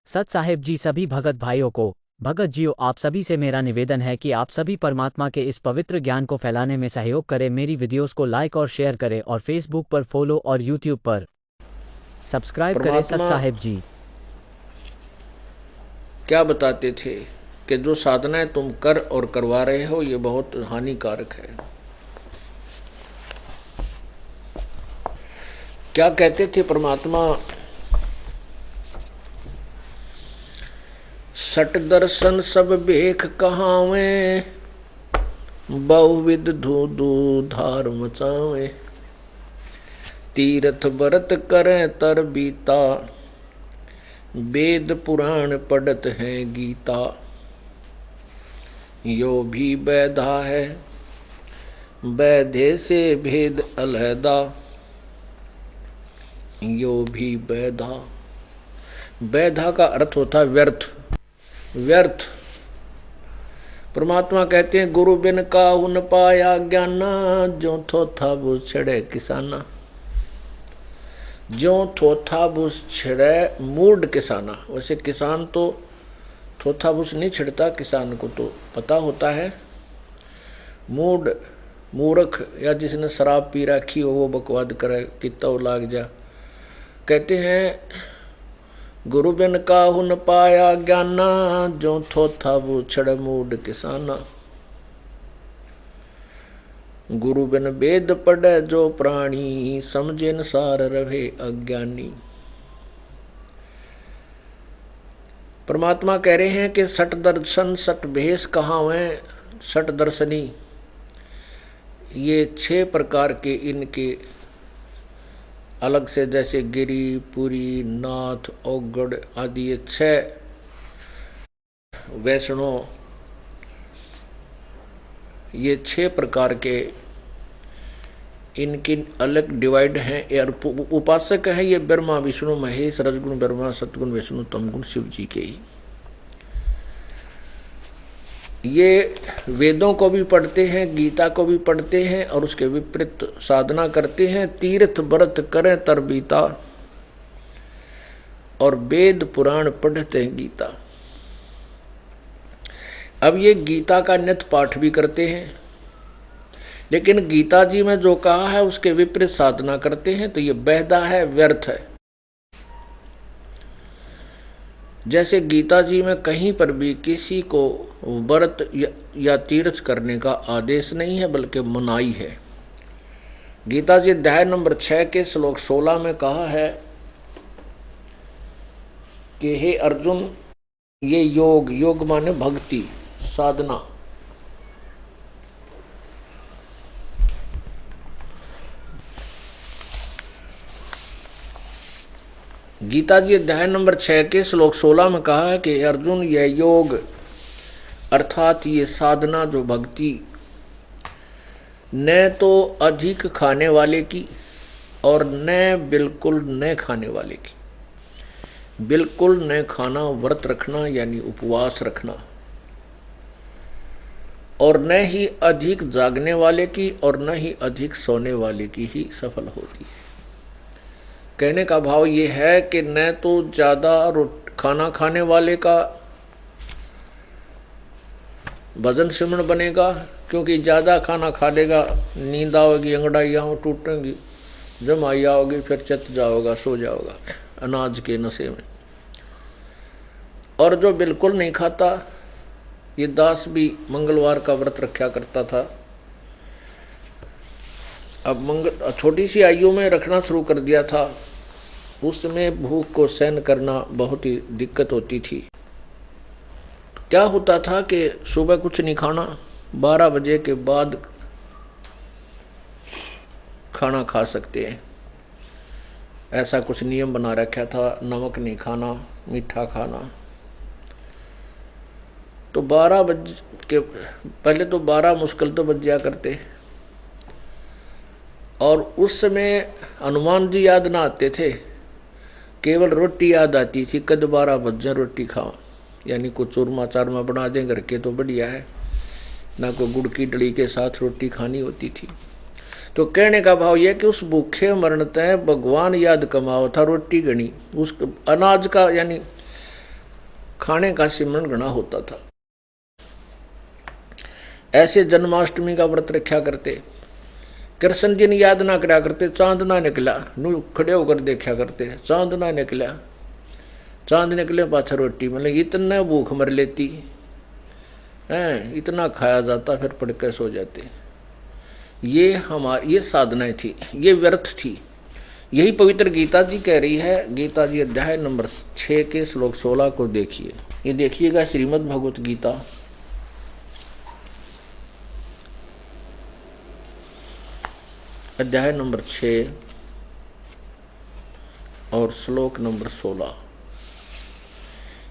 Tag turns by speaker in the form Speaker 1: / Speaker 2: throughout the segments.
Speaker 1: सत साहेब जी, सभी भगत भाइयों को, भगत जियो, आप सभी से मेरा निवेदन है कि आप सभी परमात्मा के इस पवित्र ज्ञान को फैलाने में सहयोग करें। मेरी वीडियोस को लाइक और शेयर करें और फेसबुक पर फॉलो और यूट्यूब पर सब्सक्राइब करें। सत
Speaker 2: परमात्मा
Speaker 1: साहेब जी
Speaker 2: क्या बताते थे कि जो साधनाएं तुम कर और करवा रहे हो ये बहुत हानिकारक है। क्या कहते थे परमात्मा? सट दर्शन सब बेख कहावे, बहुविध धू धू धार मचावे। तीर्थ व्रत करें तर बीता, वेद पुराण पढ़त हैं गीता। यो भी बैधा है, बैधे से भेद अलहदा। यो भी बैधा, बैधा का अर्थ होता है व्यर्थ। व्यर्थ। परमात्मा कहते हैं गुरु बिन काहू न पाया ज्ञाना, जो थोथा बुझ छड़े किसाना। जो थोथा बुझ छड़े मूड किसाना। वैसे किसान तो थोथा बुझ नहीं छिड़ता, किसान को तो पता होता है। मूड मूर्ख या जिसने शराब पी रखी हो वो बकवाद करे कि तो लाग जा। कहते हैं गुरु बिन काहू न पाया ज्ञाना, जो थोथा बूछड़ मूड किसाना। गुरु बिन वेद पढ़े जो प्राणी, समझे न सार रहे अज्ञानी। परमात्मा कह रहे हैं कि सट दर्शन सट भेष कहावे। सट दर्शनी ये 6 प्रकार के इनके अलग से, जैसे गिरी, पुरी, नाथ, औगड़ आदि ये 6 वैष्णव, ये 6 प्रकार के इनकी अलग डिवाइड हैं। और उपासक है ये ब्रह्मा विष्णु महेश, रजगुण ब्रह्मा, सतगुण विष्णु, तमगुण शिव जी के ही। ये वेदों को भी पढ़ते हैं, गीता को भी पढ़ते हैं और उसके विपरीत साधना करते हैं। तीर्थ व्रत करें तर बीता, और वेद पुराण पढ़ते हैं गीता। अब ये गीता का नित्य पाठ भी करते हैं, लेकिन गीता जी में जो कहा है उसके विपरीत साधना करते हैं, तो ये बेहदा है, व्यर्थ है। जैसे गीता जी में कहीं पर भी किसी को व्रत या तीर्थ करने का आदेश नहीं है, बल्कि मनाही है। गीता जी अध्याय नंबर 6 के श्लोक 16 में कहा है कि हे अर्जुन, ये योग, योग माने भक्ति, साधना। गीता जी अध्याय नंबर 6 के श्लोक 16 में कहा है कि अर्जुन, यह योग अर्थात ये साधना जो भक्ति, न तो अधिक खाने वाले की और न बिल्कुल न खाने वाले की। बिल्कुल न खाना, व्रत रखना यानी उपवास रखना, और न ही अधिक जागने वाले की और न ही अधिक सोने वाले की ही सफल होती है। कहने का भाव ये है कि न तो ज्यादा खाना खाने वाले का भजन सिमरन बनेगा, क्योंकि ज्यादा खाना खा लेगा नींद आओगी, अंगड़ाइयाँ टूटेंगी, जमाई आओगी, फिर चत जाओगा, सो जाओगा अनाज के नशे में। और जो बिल्कुल नहीं खाता, ये दास भी मंगलवार का व्रत रखा करता था। अब छोटी सी आयु में रखना शुरू कर दिया था। उसमें भूख को सहन करना बहुत ही दिक्कत होती थी। क्या होता था कि सुबह कुछ नहीं खाना, 12 बजे के बाद खाना खा सकते हैं, ऐसा कुछ नियम बना रखा था। नमक नहीं खाना, मीठा खाना। तो 12 बजे के पहले तो 12 मुश्किल तो बज जाया करते, और उस समय हनुमान जी याद ना आते थे, केवल रोटी याद आती थी। कद 12 बज जाए रोटी खाओ, यानी कुछ चूरमा चारमा बना दें घर के तो बढ़िया है, ना कोई गुड़ की डली के साथ रोटी खानी होती थी। तो कहने का भाव यह कि उस भूखे मरण तय भगवान याद कमाओ था रोटी गणी। उस अनाज का यानी खाने का सिमरन घना होता था। ऐसे जन्माष्टमी का व्रत रखा करते, कृष्ण जी ने याद ना करा करते, चांद ना निकला नू खड़े होकर देखा करते, चांद ना निकला, चांद निकले पाछा रोटी मतलब इतना भूख मर लेती है, इतना खाया जाता फिर पड़ के सो जाते। ये हमारी ये साधनाएं थी, ये व्यर्थ थी। यही पवित्र गीता जी कह रही है। गीता जी अध्याय नंबर 6 के श्लोक 16 को देखिए। ये देखिएगा श्रीमद् भगवत गीता अध्याय नंबर 6 और श्लोक नंबर 16।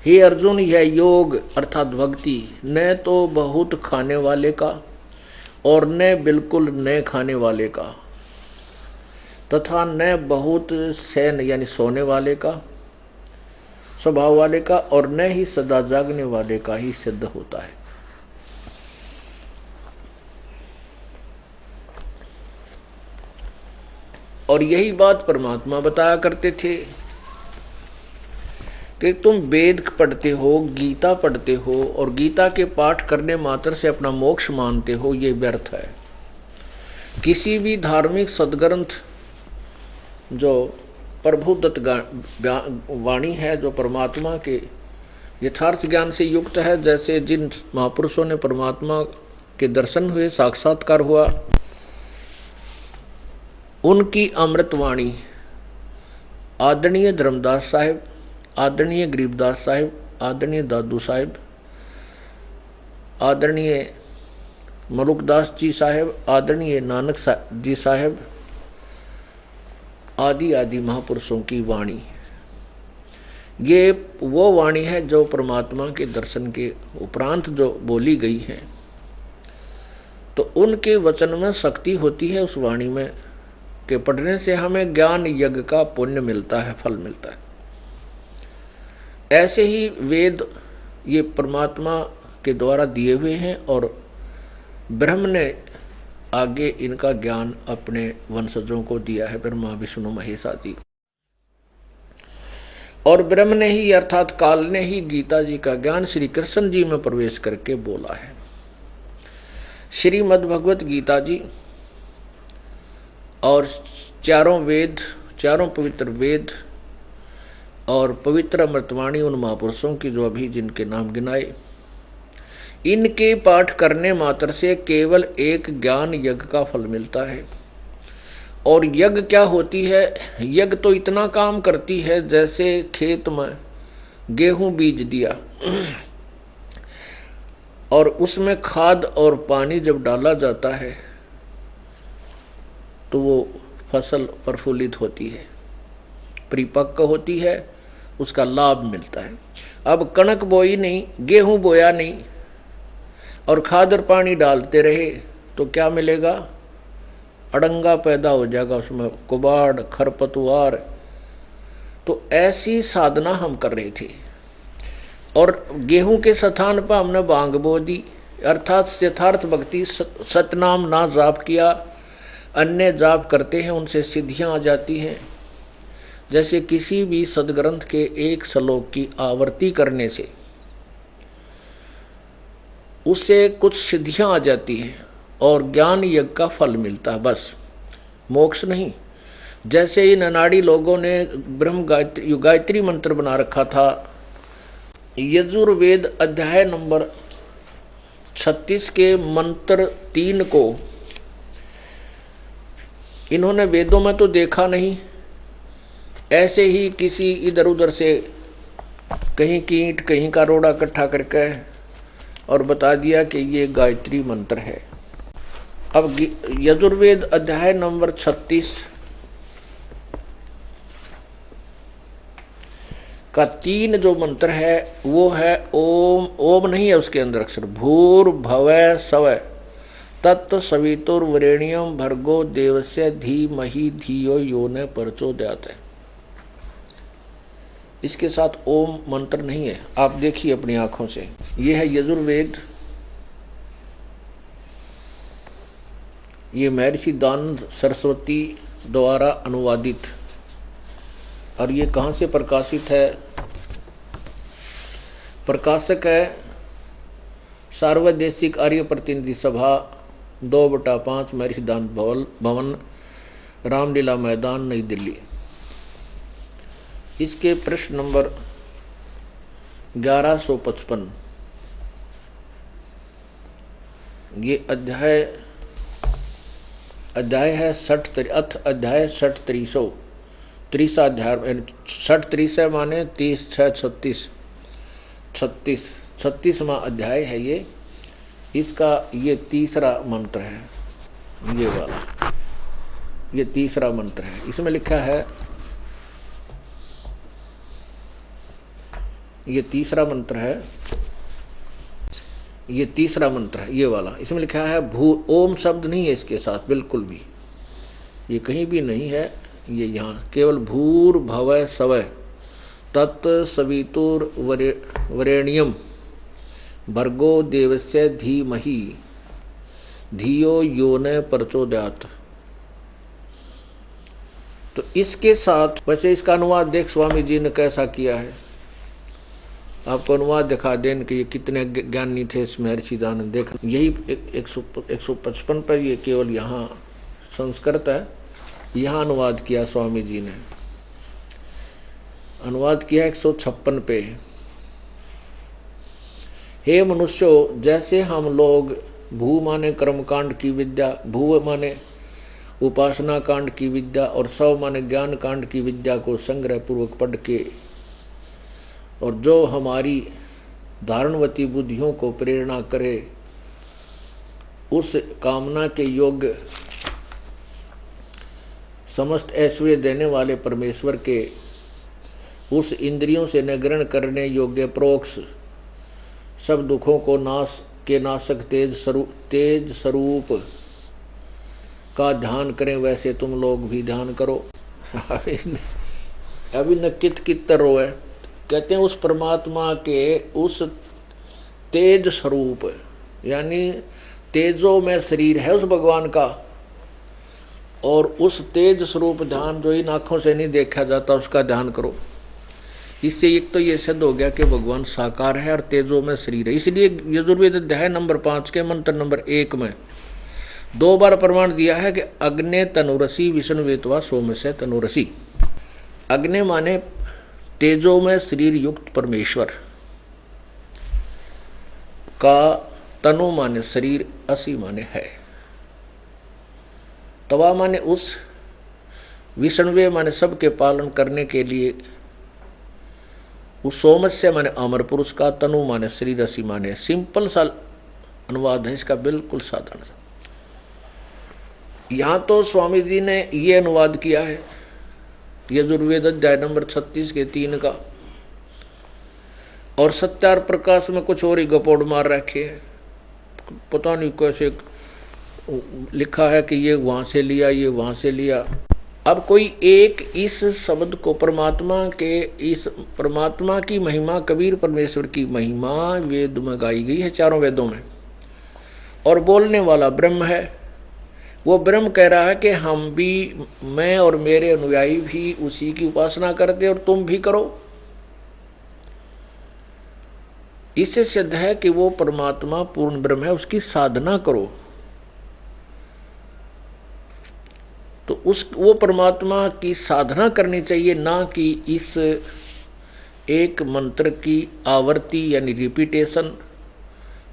Speaker 2: हे अर्जुन, यह योग अर्थात भक्ति न तो बहुत खाने वाले का और न बिल्कुल न खाने वाले का तथा न बहुत सैन यानी सोने वाले का स्वभाव वाले का और न ही सदा जागने वाले का ही सिद्ध होता है। और यही बात परमात्मा बताया करते थे कि तुम वेद पढ़ते हो, गीता पढ़ते हो और गीता के पाठ करने मात्र से अपना मोक्ष मानते हो, ये व्यर्थ है। किसी भी धार्मिक सद्ग्रंथ जो प्रभुदत्त वाणी है, जो परमात्मा के यथार्थ ज्ञान से युक्त है, जैसे जिन महापुरुषों ने परमात्मा के दर्शन हुए, साक्षात्कार हुआ, उनकी अमृतवाणी आदरणीय धर्मदास साहिब, आदरणीय गरीबदास साहिब, आदरणीय दादू साहिब, आदरणीय मलुकदास जी साहिब, आदरणीय नानक जी साहिब आदि आदि महापुरुषों की वाणी, ये वो वाणी है जो परमात्मा के दर्शन के उपरांत जो बोली गई है। तो उनके वचन में शक्ति होती है, उस वाणी में के पढ़ने से हमें ज्ञान यज्ञ का पुण्य मिलता है, फल मिलता है। ऐसे ही वेद ये परमात्मा के द्वारा दिए हुए हैं और ब्रह्म ने आगे इनका ज्ञान अपने वंशजों को दिया है, ब्रह्मा विष्णु महेश आदि। और ब्रह्म ने ही अर्थात काल ने ही गीता जी का ज्ञान श्री कृष्ण जी में प्रवेश करके बोला है। श्रीमद् भगवत गीता जी और चारों वेद, चारों पवित्र वेद और पवित्र अमृतवाणी उन महापुरुषों की जो अभी जिनके नाम गिनाए, इनके पाठ करने मात्र से केवल एक ज्ञान यज्ञ का फल मिलता है। और यज्ञ क्या होती है? यज्ञ तो इतना काम करती है जैसे खेत में गेहूं बीज दिया और उसमें खाद और पानी जब डाला जाता है तो वो फसल प्रफुल्लित होती है, परिपक्व होती है, उसका लाभ मिलता है। अब कणक बोई नहीं, गेहूं बोया नहीं और खाद और पानी डालते रहे तो क्या मिलेगा? अड़ंगा पैदा हो जाएगा, उसमें कुबाड़ खरपतवार। तो ऐसी साधना हम कर रहे थे और गेहूं के स्थान पर हमने भांग बो दी, अर्थात यथार्थ भक्ति सतनाम ना जाप किया, अन्य जाप करते हैं, उनसे सिद्धियां आ जाती हैं। जैसे किसी भी सदग्रंथ के एक श्लोक की आवृत्ति करने से उससे कुछ सिद्धियां आ जाती हैं और ज्ञान यज्ञ का फल मिलता है, बस मोक्ष नहीं। जैसे इन अनाड़ी लोगों ने ब्रह्म गायत्री मंत्र बना रखा था। यजुर्वेद अध्याय नंबर 36 के मंत्र 3 को इन्होंने वेदों में तो देखा नहीं, ऐसे ही किसी इधर उधर से कहीं की ईंट कहीं का रोड़ा इकट्ठा करके और बता दिया कि ये गायत्री मंत्र है। अब यजुर्वेद अध्याय नंबर 36 का 3 जो मंत्र है वो है ओम। ओम नहीं है उसके अंदर अक्षर, भूर भवः स्वः तत्व सवितुर्वरेण्यम भर्गो देवस्य धीमहि धियो यो न प्रचोदयात् है। इसके साथ ओम मंत्र नहीं है, आप देखिए अपनी आंखों से। यह है यजुर्वेद, ये महर्षि दानंद सरस्वती द्वारा अनुवादित, और ये कहाँ से प्रकाशित है? प्रकाशक है सार्वदेशिक आर्य प्रतिनिधि सभा 2/5 महर्षि सिद्धांत भवन, रामलीला मैदान, नई दिल्ली। इसके प्रश्न नंबर 1155। ये अध्याय है 60 अध्याय 60 तीसरा अध्याय 60 माने 30 6 36 36वां अध्याय है ये। इसका ये तीसरा मंत्र है, ये वाला, ये तीसरा मंत्र है। इसमें लिखा है, ये तीसरा मंत्र है, ये तीसरा मंत्र है, ये वाला। इसमें लिखा है ओम शब्द नहीं है इसके साथ, बिल्कुल भी ये कहीं भी नहीं है। ये यहाँ केवल भूर भवः स्वः तत् सवितुर वरेण्यम भर्गो देवस्य धीमहि धियो यो न प्रचोदयात्। तो इसके साथ, वैसे इसका अनुवाद देख स्वामी जी ने कैसा किया है, आपको अनुवाद दिखा दें कि ये कितने ज्ञानी थे इस महर्षि दानंद। देख, यही 155 पर ये केवल यहाँ संस्कृत है, यहाँ अनुवाद किया स्वामी जी ने। अनुवाद किया 156 पे। हे मनुष्यों, जैसे हम लोग भू माने कर्मकांड की विद्या, भू माने उपासना कांड की विद्या और सव माने ज्ञान कांड की विद्या को संग्रह पूर्वक पढ़ के, और जो हमारी धारणवती बुद्धियों को प्रेरणा करे, उस कामना के योग्य समस्त ऐश्वर्य देने वाले परमेश्वर के उस इंद्रियों से निग्रहण करने योग्य प्रोक्ष सब दुखों को नाशक तेज स्वरूप का ध्यान करें, वैसे तुम लोग भी ध्यान करो। अभी न कित रो है, कहते हैं उस परमात्मा के उस तेज स्वरूप, यानी तेजो में शरीर है उस भगवान का, और उस तेज स्वरूप ध्यान जो इन आँखों से नहीं देखा जाता उसका ध्यान करो। इससे एक तो ये सिद्ध हो गया कि भगवान साकार है और तेजो में शरीर है। इसलिए यजुर्वेद अध्याय नंबर 5 के मंत्र नंबर 1 में 2 बार प्रमाण दिया है कि अग्ने तनुरसी विष्णुवेत्वा सोमस्य तनुरसी। अग्नि माने तेजो में शरीर युक्त परमेश्वर का, तनु माने शरीर, असी माने है, तवा माने उस, विष्णुवे माने सबके पालन करने के लिए, उस सोमस्य माने अमर पुरुष का, तनु माने शरीर, असी माने। सिंपल सा अनुवाद है इसका, बिल्कुल साधारण सा। यहाँ तो स्वामी जी ने ये अनुवाद किया है यजुर्वेद अध्याय नंबर 36 के 3 का, और सत्यार प्रकाश में कुछ और ही गपोड़ मार रखे है। पता नहीं कैसे लिखा है कि ये वहां से लिया, ये वहां से लिया। अब कोई एक इस शब्द को इस परमात्मा की महिमा, कबीर परमेश्वर की महिमा वेद में गाई गई है, चारों वेदों में, और बोलने वाला ब्रह्म है। वो ब्रह्म कह रहा है कि हम भी, मैं और मेरे अनुयायी भी उसी की उपासना करते और तुम भी करो। इससे सिद्ध है कि वो परमात्मा पूर्ण ब्रह्म है, उसकी साधना करो। तो वो परमात्मा की साधना करनी चाहिए, ना कि इस एक मंत्र की आवर्ती यानी रिपीटेशन,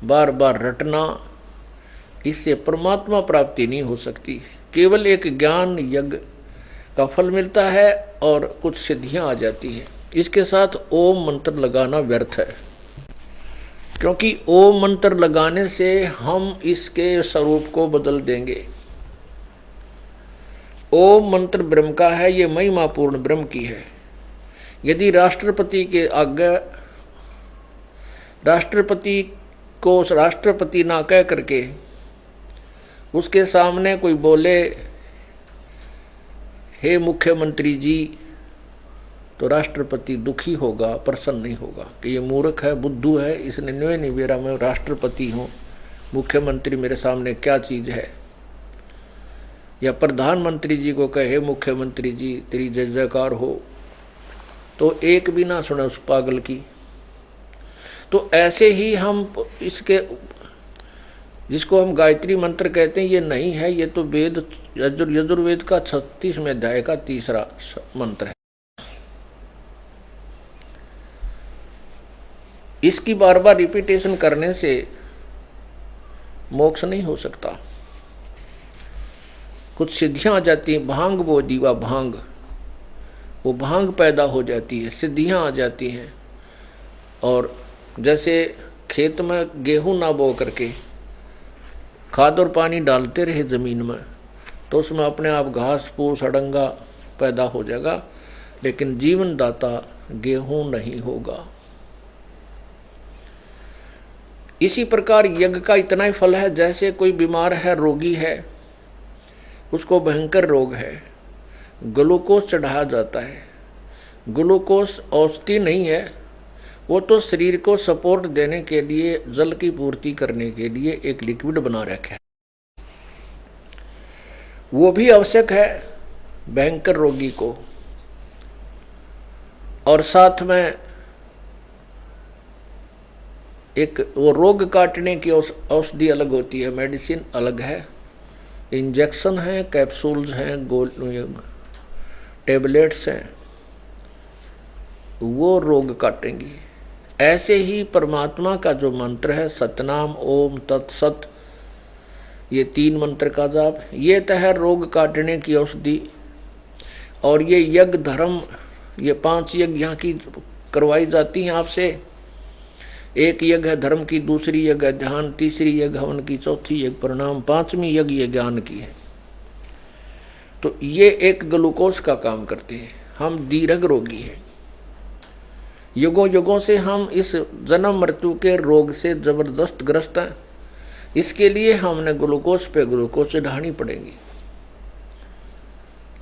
Speaker 2: बार बार रटना। इससे परमात्मा प्राप्ति नहीं हो सकती। केवल एक ज्ञान यज्ञ का फल मिलता है और कुछ सिद्धियां आ जाती हैं। इसके साथ ओम मंत्र लगाना व्यर्थ है, क्योंकि ओम मंत्र लगाने से हम इसके स्वरूप को बदल देंगे। ओम मंत्र ब्रह्म का है, ये महिमा पूर्ण ब्रह्म की है। यदि राष्ट्रपति के आगे, राष्ट्रपति को राष्ट्रपति ना कह करके उसके सामने कोई बोले हे मुख्यमंत्री जी, तो राष्ट्रपति दुखी होगा, प्रसन्न नहीं होगा कि ये मूर्ख है, बुद्धू है, इसने न्योय नहीं बेरा मैं राष्ट्रपति हूँ, मुख्यमंत्री मेरे सामने क्या चीज़ है। या प्रधानमंत्री जी को कहे मुख्यमंत्री जी तेरी जय जयकार हो, तो एक भी ना सुने उस पागल की। तो ऐसे ही हम इसके, जिसको हम गायत्री मंत्र कहते हैं, ये नहीं है, ये तो वेद यजुर्वेद का 36वें अध्याय का तीसरा मंत्र है। इसकी बार बार रिपीटेशन करने से मोक्ष नहीं हो सकता। कुछ सिद्धियां आ जाती हैं, भांग वो दीवा भांग, वो भांग पैदा हो जाती है, सिद्धियां आ जाती हैं। और जैसे खेत में गेहूं ना बो करके खाद और पानी डालते रहे जमीन में, तो उसमें अपने आप घास फूस अड़ंगा पैदा हो जाएगा, लेकिन जीवन दाता गेहूं नहीं होगा। इसी प्रकार यज्ञ का इतना ही फल है, जैसे कोई बीमार है, रोगी है, उसको भयंकर रोग है, ग्लूकोज चढ़ाया जाता है। ग्लूकोज औषधि नहीं है, वो तो शरीर को सपोर्ट देने के लिए, जल की पूर्ति करने के लिए एक लिक्विड बना रखा है, वो भी आवश्यक है भयंकर रोगी को। और साथ में एक वो रोग काटने की औषधि अलग होती है, मेडिसिन अलग है, इंजेक्शन है, कैप्सूल्स हैं, टेबलेट्स हैं, वो रोग काटेंगी। ऐसे ही परमात्मा का जो मंत्र है सतनाम ओम तत्सत, ये 3 मंत्र का जाप, ये तो है रोग काटने की औषधि। और ये यज्ञ धर्म, ये 5 यज्ञ यहाँ की करवाई जाती हैं आपसे। एक यज्ञ है धर्म की, दूसरी यज्ञ है ध्यान, तीसरी यज्ञ हवन की, चौथी यज्ञ प्रणाम, 5वीं यज्ञ ये ज्ञान की है। तो ये एक ग्लूकोज का काम करते हैं। हम दीर्घ रोगी हैं, युगों युगों से हम इस जन्म मृत्यु के रोग से जबरदस्त ग्रस्त हैं। इसके लिए हमने ग्लूकोज पे ग्लूकोज चढ़ानी पड़ेगी,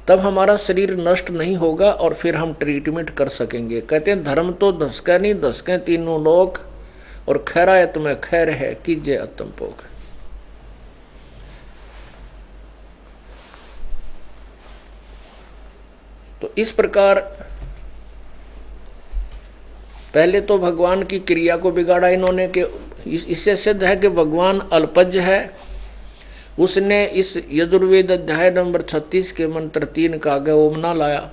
Speaker 2: तब हमारा शरीर नष्ट नहीं होगा और फिर हम ट्रीटमेंट कर सकेंगे। कहते हैं धर्म तो धसके नहीं धसके तीनों लोग, और खैरायत में खैर है कीजिए अतम पोख। तो इस प्रकार पहले तो भगवान की क्रिया को बिगाड़ा इन्होंने, कि इससे सिद्ध है कि भगवान अल्पज्ञ है। उसने इस यजुर्वेद अध्याय नंबर 36 के मंत्र 3 का आगे ओम ना लाया,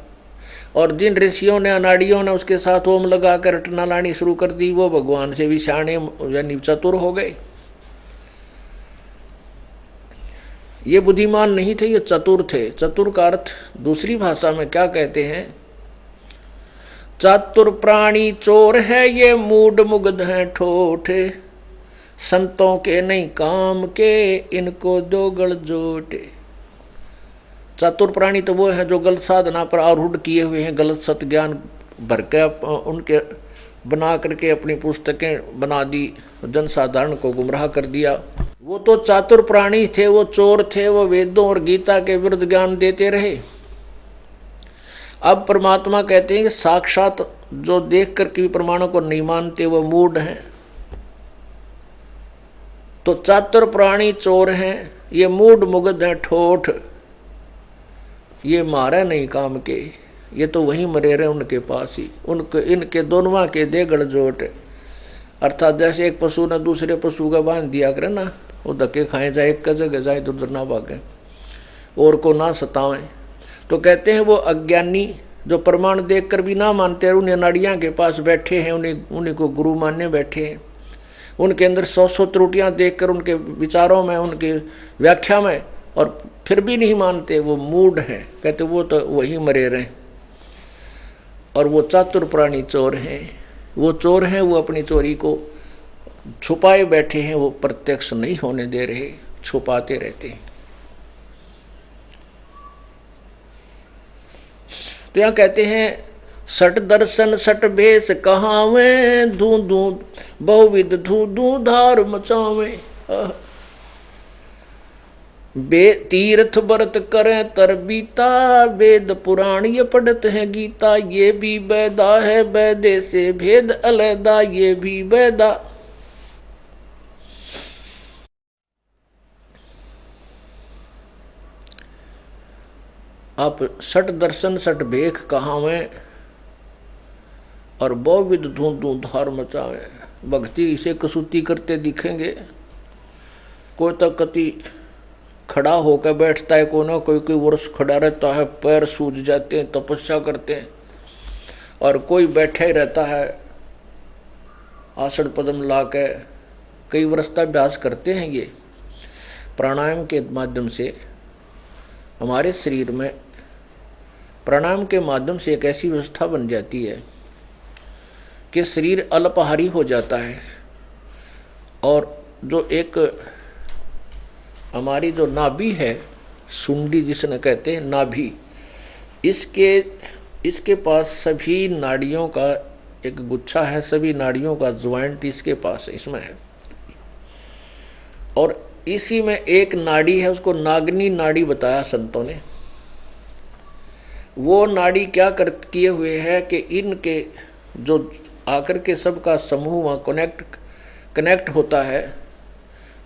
Speaker 2: और जिन ऋषियों ने अनाड़ियों ने उसके साथ ओम लगा कर रटना लानी शुरू कर दी, वो भगवान से भी शाणे यानी चतुर हो गए। ये बुद्धिमान नहीं थे, ये चतुर थे। चतुर का अर्थ दूसरी भाषा में क्या कहते हैं? चतुर प्राणी चोर है, ये मूड मुग्ध है ठोठे, संतों के नहीं काम के, इनको दो गल जोटे। चतुर प्राणी तो वो है जो गलत साधना पर आरूढ़ किए हुए हैं, गलत सत ज्ञान भर के उनके बना करके अपनी पुस्तकें बना दी, जनसाधारण को गुमराह कर दिया। वो तो चातुर प्राणी थे, वो चोर थे, वो वेदों और गीता के विरुद्ध ज्ञान देते रहे। अब परमात्मा कहते हैं कि साक्षात जो देख कर के प्रमाणों को नहीं मानते वो मूढ़ हैं। तो चातुर प्राणी चोर हैं, ये मूढ़ मुग्ध हैं ठोठ, ये मारे नहीं काम के, ये तो वहीं मरे रहे उनके पास ही, उनके इनके दोनों के दे गड़जोट। अर्थात जैसे एक पशु ने दूसरे पशु का बांध दिया करे ना, वो धक्के खाए जाए, एक जगह जाए इधर ना भागे और को ना सतावें। तो कहते हैं वो अज्ञानी जो प्रमाण देखकर भी ना मानते, उन्हें नाड़ियाँ के पास बैठे हैं, उन्हीं को गुरु मानने बैठे हैं, उनके अंदर 100 त्रुटियाँ देखकर उनके विचारों में, उनके व्याख्या में, और फिर भी नहीं मानते, वो मूढ़ हैं। कहते वो तो वही मरे रहे। और वो चातुर प्राणी चोर हैं, वो चोर हैं, वो अपनी चोरी को छुपाए बैठे हैं, वो प्रत्यक्ष नहीं होने दे रहे, छुपाते रहते हैं। तो यहाँ कहते हैं सट दर्शन सट भेष कहावे, धू धू बहुविध धू धू धार मचावे। बे तीर्थ व्रत करें तर बीता, वेद पुराण ये पढ़ते हैं गीता, ये भी बैदा है बैदे से भेद अलैदा, ये भी बैदा। आप सट दर्शन सट भेख कहावें और बहुविध धू धू धार मचावे। भक्ति से कसूती करते दिखेंगे। कोई तो कति खड़ा होकर बैठता है, कोई ना कोई कोई वर्ष खड़ा रहता है, पैर सूज जाते हैं, तपस्या करते हैं, और कोई बैठा ही रहता है आसन पद्म ला के, कई वर्ष का अभ्यास करते हैं। ये प्राणायाम के माध्यम से हमारे शरीर में प्राणायाम के माध्यम से एक ऐसी व्यवस्था बन जाती है कि शरीर अल्पाहारी हो जाता है, और जो एक हमारी जो नाभि है, सुंडी जिसने कहते हैं नाभि, इसके पास सभी नाड़ियों का एक गुच्छा है, सभी नाड़ियों का ज्वाइंट इसके पास इसमें है, और इसी में एक नाड़ी है, उसको नागनी नाड़ी बताया संतों ने। वो नाड़ी क्या किए हुए है कि इनके जो आकर के सबका समूह वहाँ कनेक्ट होता है,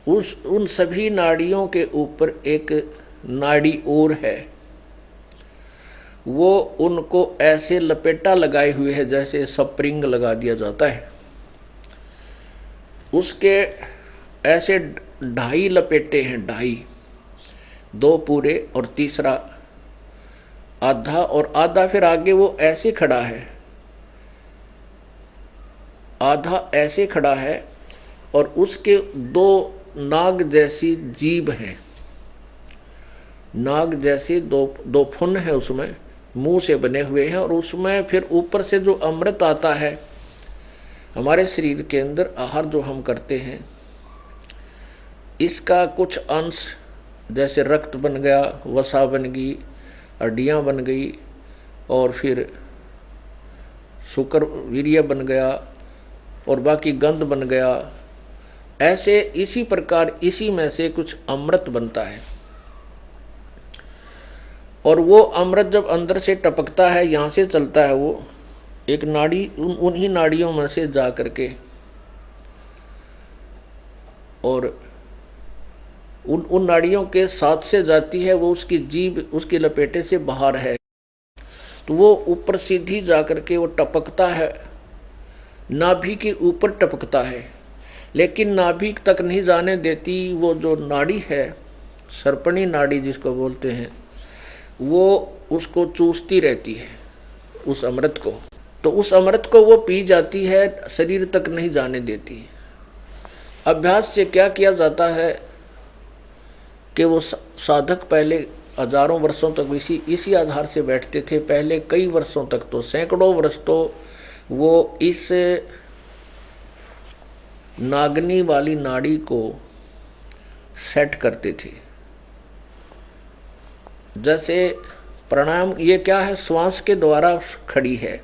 Speaker 2: उन सभी नाड़ियों के ऊपर एक नाड़ी और है, वो उनको ऐसे लपेटा लगाए हुए है जैसे स्प्रिंग लगा दिया जाता है। उसके ऐसे 2.5 लपेटे हैं, 2.5, 2 पूरे और तीसरा आधा, और आधा फिर आगे वो ऐसे खड़ा है, आधा ऐसे खड़ा है, और उसके 2 नाग जैसी जीभ है, नाग जैसे दो फुन है उसमें, मुंह से बने हुए हैं, और उसमें फिर ऊपर से जो अमृत आता है हमारे शरीर के अंदर, आहार जो हम करते हैं, इसका कुछ अंश जैसे रक्त बन गया, वसा बन गई, हड्डियाँ बन गई, और फिर शुक्र वीर्य बन गया, और बाकी गंध बन गया। ऐसे इसी प्रकार इसी में से कुछ अमृत बनता है, और वो अमृत जब अंदर से टपकता है, यहाँ से चलता है, वो एक नाड़ी उन्हीं नाड़ियों में से जा करके और उन नाड़ियों के साथ से जाती है, वो उसकी जीभ उसके लपेटे से बाहर है, तो वो ऊपर सीधी जा करके वो टपकता है, नाभि के ऊपर टपकता है, लेकिन नाभि तक नहीं जाने देती। वो जो नाड़ी है, सर्पणी नाड़ी जिसको बोलते हैं, वो उसको चूसती रहती है उस अमृत को, तो उस अमृत को वो पी जाती है, शरीर तक नहीं जाने देती। अभ्यास से क्या किया जाता है कि वो साधक पहले हजारों वर्षों तक इसी आधार से बैठते थे, पहले कई वर्षों तक, तो सैकड़ों वर्ष तो वो इस नागनी वाली नाड़ी को सेट करते थे। जैसे प्राणायाम ये क्या है, श्वास के द्वारा खड़ी है,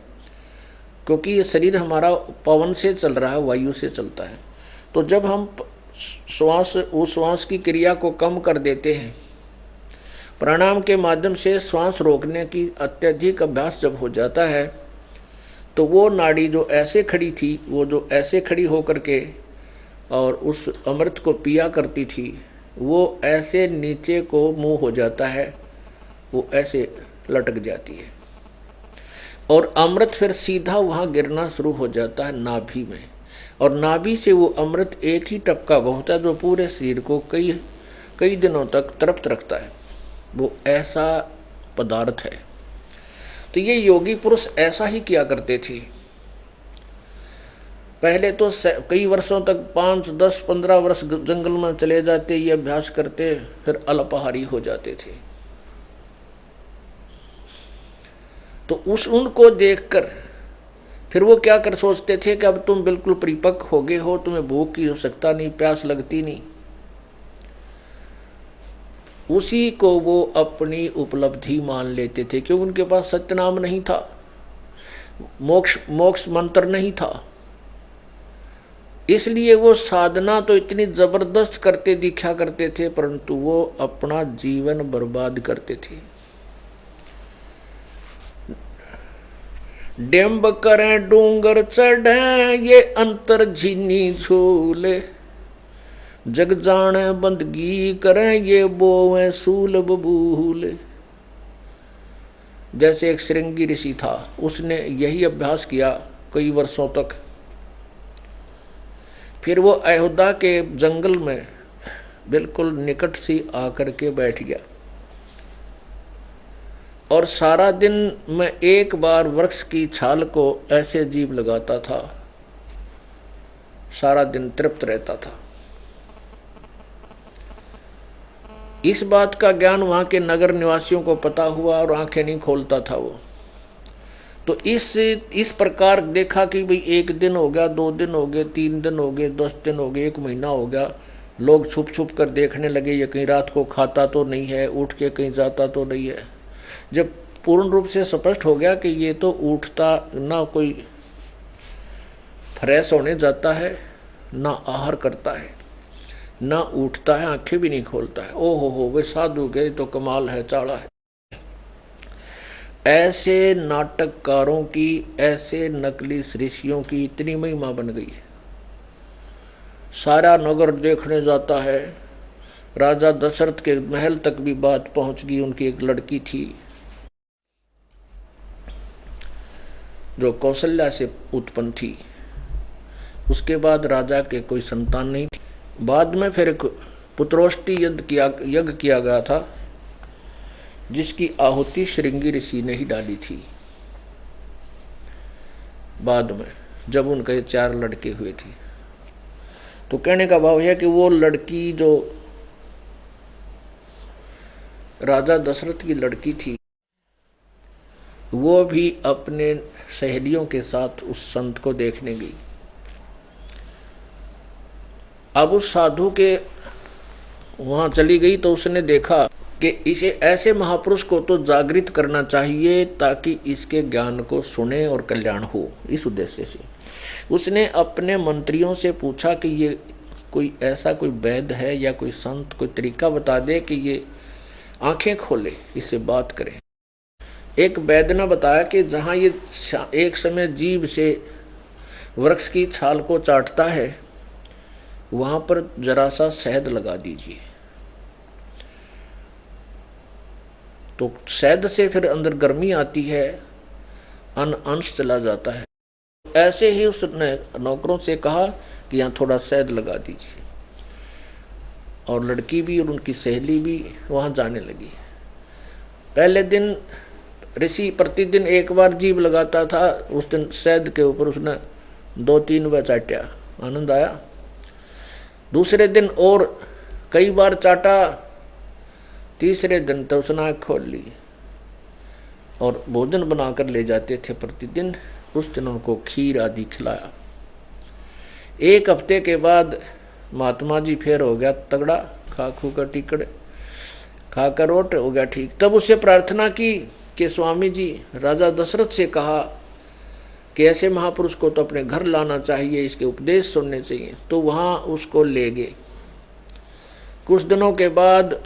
Speaker 2: क्योंकि ये शरीर हमारा पवन से चल रहा है, वायु से चलता है। तो जब हम श्वास की क्रिया को कम कर देते हैं, प्राणायाम के माध्यम से श्वास रोकने की अत्यधिक अभ्यास जब हो जाता है, तो वो नाड़ी जो ऐसे खड़ी थी, वो जो ऐसे खड़ी होकर के और उस अमृत को पिया करती थी, वो ऐसे नीचे को मुंह हो जाता है, वो ऐसे लटक जाती है, और अमृत फिर सीधा वहाँ गिरना शुरू हो जाता है नाभि में, और नाभि से वो अमृत एक ही टपका बहुत है जो पूरे शरीर को कई दिनों तक तृप्त रखता है। वो ऐसा पदार्थ है। तो ये योगी पुरुष ऐसा ही किया करते थे। पहले तो कई वर्षों तक 5, 10, 15 वर्ष जंगल में चले जाते, ये अभ्यास करते, फिर अल्पाहारी हो जाते थे। तो उनको देखकर फिर वो क्या कर सोचते थे कि अब तुम बिल्कुल परिपक्व हो गए हो, तुम्हें भूख की आवश्यकता नहीं, प्यास लगती नहीं। उसी को वो अपनी उपलब्धि मान लेते थे, क्योंकि उनके पास सत्यनाम नहीं था, मोक्ष मंत्र नहीं था। इसलिए वो साधना तो इतनी जबरदस्त करते दिखा करते थे, परंतु वो अपना जीवन बर्बाद करते थे। डेम्ब करें डूंगर चढ़े ये अंतर झीनी झूले, जग जाने बंदगी करें ये बोवें सूल बबूले। जैसे एक श्रृंगी ऋषि था, उसने यही अभ्यास किया कई वर्षों तक। फिर वो अयोध्या के जंगल में बिल्कुल निकट सी आकर के बैठ गया और सारा दिन मैं एक बार वृक्ष की छाल को ऐसे जीभ लगाता था, सारा दिन तृप्त रहता था। इस बात का ज्ञान वहां के नगर निवासियों को पता हुआ और आंखें नहीं खोलता था वो। तो इस प्रकार देखा कि भाई 1 दिन हो गया, 2 दिन हो गए, 3 दिन हो गए, 10 दिन हो गए, 1 महीना हो गया। लोग छुप छुप कर देखने लगे, ये कहीं रात को खाता तो नहीं है, उठ के कहीं जाता तो नहीं है। जब पूर्ण रूप से स्पष्ट हो गया कि ये तो उठता ना, कोई फ्रेश होने जाता है, ना आहार करता है, ना उठता है, आंखें भी नहीं खोलता है, ओ हो वे साधु गए तो कमाल है, चाड़ा है। ऐसे नाटककारों की, ऐसे नकली ऋषियों की इतनी महिमा बन गई है, सारा नगर देखने जाता है। राजा दशरथ के महल तक भी बात पहुंच गई। उनकी एक लड़की थी जो कौशल्या से उत्पन्न थी, उसके बाद राजा के कोई संतान नहीं थी। बाद में फिर एक पुत्रोष्टि यज्ञ किया गया था, जिसकी आहुति श्रृंगी ऋषि ने ही डाली थी। बाद में जब उनके 4 लड़के हुए थे, तो कहने का भाव है कि वो लड़की जो राजा दशरथ की लड़की थी, वो भी अपने सहेलियों के साथ उस संत को देखने गई। अब उस साधु के वहां चली गई तो उसने देखा कि इसे, ऐसे महापुरुष को तो जागृत करना चाहिए ताकि इसके ज्ञान को सुने और कल्याण हो। इस उद्देश्य से उसने अपने मंत्रियों से पूछा कि ये कोई ऐसा कोई वैद्य है या कोई संत, कोई तरीका बता दे कि ये आंखें खोले, इससे बात करें। एक वैद्य ने बताया कि जहाँ ये एक समय जीभ से वृक्ष की छाल को चाटता है, वहां पर जरा सा शहद लगा दीजिए, तो शहद से फिर अंदर गर्मी आती है, अंश चला जाता है। ऐसे ही उसने नौकरों से कहा कि यहाँ थोड़ा शहद लगा दीजिए, और लड़की भी और उनकी सहेली भी वहाँ जाने लगी। पहले दिन ऋषि प्रतिदिन 1 बार जीभ लगाता था, उस दिन शहद के ऊपर उसने 2-3 बार चाटा, आनंद आया। दूसरे दिन और कई बार चाटा, तीसरे दिन तो उसने आँख खोल ली और भोजन बनाकर ले जाते थे प्रतिदिन। उस दिन उनको खीर आदि खिलाया। 1 हफ्ते के बाद महात्मा जी फिर हो गया तगड़ा, खा खू कर टिकड़े खाकर ओट हो गया ठीक। तब उससे प्रार्थना की कि स्वामी जी, राजा दशरथ से कहा कि ऐसे महापुरुष को तो अपने घर लाना चाहिए, इसके उपदेश सुनने चाहिए। तो वहाँ उसको ले गए। कुछ दिनों के बाद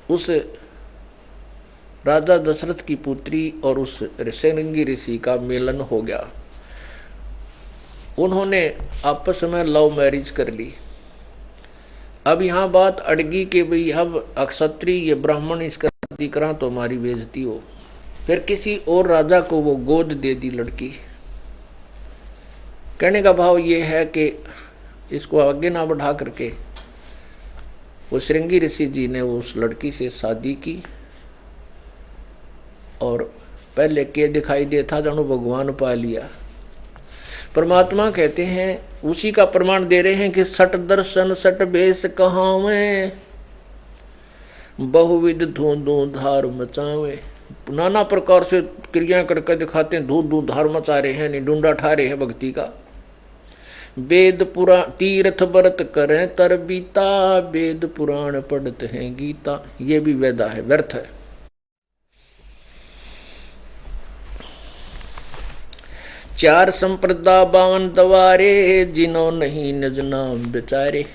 Speaker 2: उस राजा दशरथ की पुत्री और उस श्रृंगी ऋषि का मिलन हो गया। उन्होंने आपस में लव मैरिज कर ली। अब यहाँ बात अड़गी कि भाई अब अक्षत्रिय ये ब्राह्मण इसका शादी करा तो हमारी बेइज्जती हो। फिर किसी और राजा को वो गोद दे दी लड़की। कहने का भाव ये है कि इसको आगे ना बढ़ा करके वो श्रृंगी ऋषि जी ने उस लड़की से शादी की, और पहले के दिखाई देता जानो भगवान पा लिया। परमात्मा कहते हैं, उसी का प्रमाण दे रहे हैं कि सट दर्शन सट भेष कहावे, बहुविध धूं धार मचावे। नाना प्रकार से क्रिया करके दिखाते हैं, धूं धार मचा रहे हैं, नहीं डूंडा ठा रहे हैं भक्ति का। वेद पुराण तीर्थ व्रत करें तर बीता, वेद पुराण पढ़ते हैं गीता। ये भी वेदा है, व्यर्थ है। चार संप्रदा 52 दवारे, जिन्हों नहीं निज नाम बेचारे।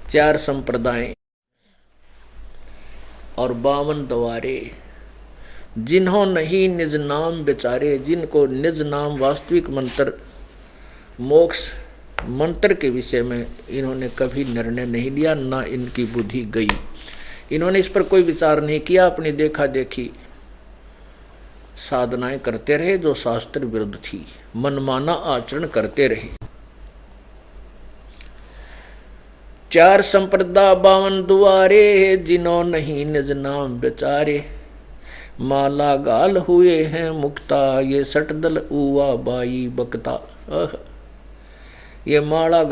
Speaker 2: 4 संप्रदाएं और 52 दवारे, जिन्हों नहीं निज नाम बेचारे, जिनको निज नाम वास्तविक मंत्र मोक्ष मंत्र के विषय में इन्होंने कभी निर्णय नहीं लिया, ना इनकी बुद्धि गई। इन्होंने इस पर कोई विचार नहीं किया, अपनी देखा देखी साधनाएं करते रहे जो शास्त्र विरुद्ध थी, मनमाना आचरण करते रहे। 4 संप्रदा 52 दुआरे, जिन्हों नहीं निज नाम विचारे। माला गाल हुए हैं मुक्ता, ये सटदल उवा बाई बकता। ये माला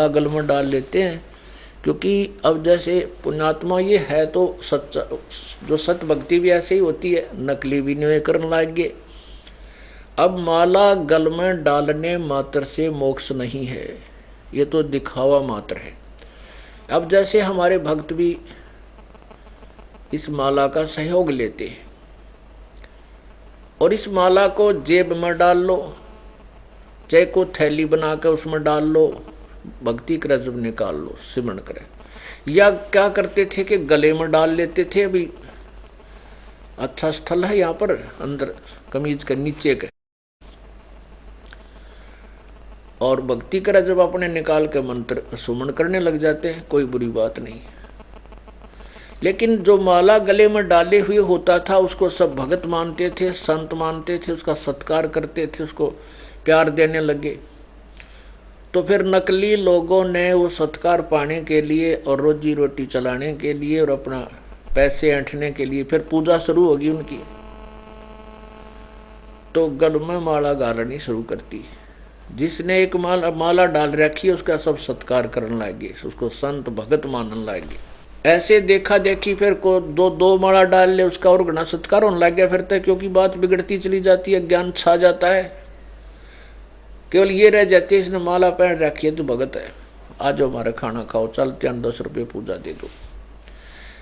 Speaker 2: गल में डाल लेते हैं, क्योंकि अब जैसे पुण्यात्मा ये है तो सच्चा, जो सत भक्ति भी ऐसे ही होती है, नकली भी नहीं करने लागे। अब माला गल में डालने मात्र से मोक्ष नहीं है, ये तो दिखावा मात्र है। अब जैसे हमारे भक्त भी इस माला का सहयोग लेते हैं, और इस माला को जेब में डाल लो, चाहे को थैली बना कर उसमें डाल लो, भक्ति का जब निकाल लो, सिमरण करें। या क्या करते थे कि गले में डाल लेते थे। अभी अच्छा स्थल है यहाँ पर, अंदर कमीज के नीचे के, और भक्ति करा जब अपने निकाल के मंत्र सुमन करने लग जाते हैं, कोई बुरी बात नहीं। लेकिन जो माला गले में डाले हुए होता था उसको सब भगत मानते थे, संत मानते थे, उसका सत्कार करते थे, उसको प्यार देने लगे। तो फिर नकली लोगों ने वो सत्कार पाने के लिए और रोजी रोटी चलाने के लिए और अपना पैसे ऐंठने के लिए फिर पूजा शुरू होगी उनकी, तो गल में माला गालनी शुरू करती। जिसने एक माला डाल रखी है उसका सब सत्कार करने लगे, उसको संत भगत मानने लगे। ऐसे देखा देखी फिर को दो माला डाल ले, उसका और घना सत्कार होने लग गया फिर तक, क्योंकि बात बिगड़ती चली जाती है, ज्ञान छा जाता है। केवल ये रह जाती है इसने माला पहन रखी है तो भगत है, आज हमारा खाना खाओ, चलते 10 रुपये पूजा दे दो।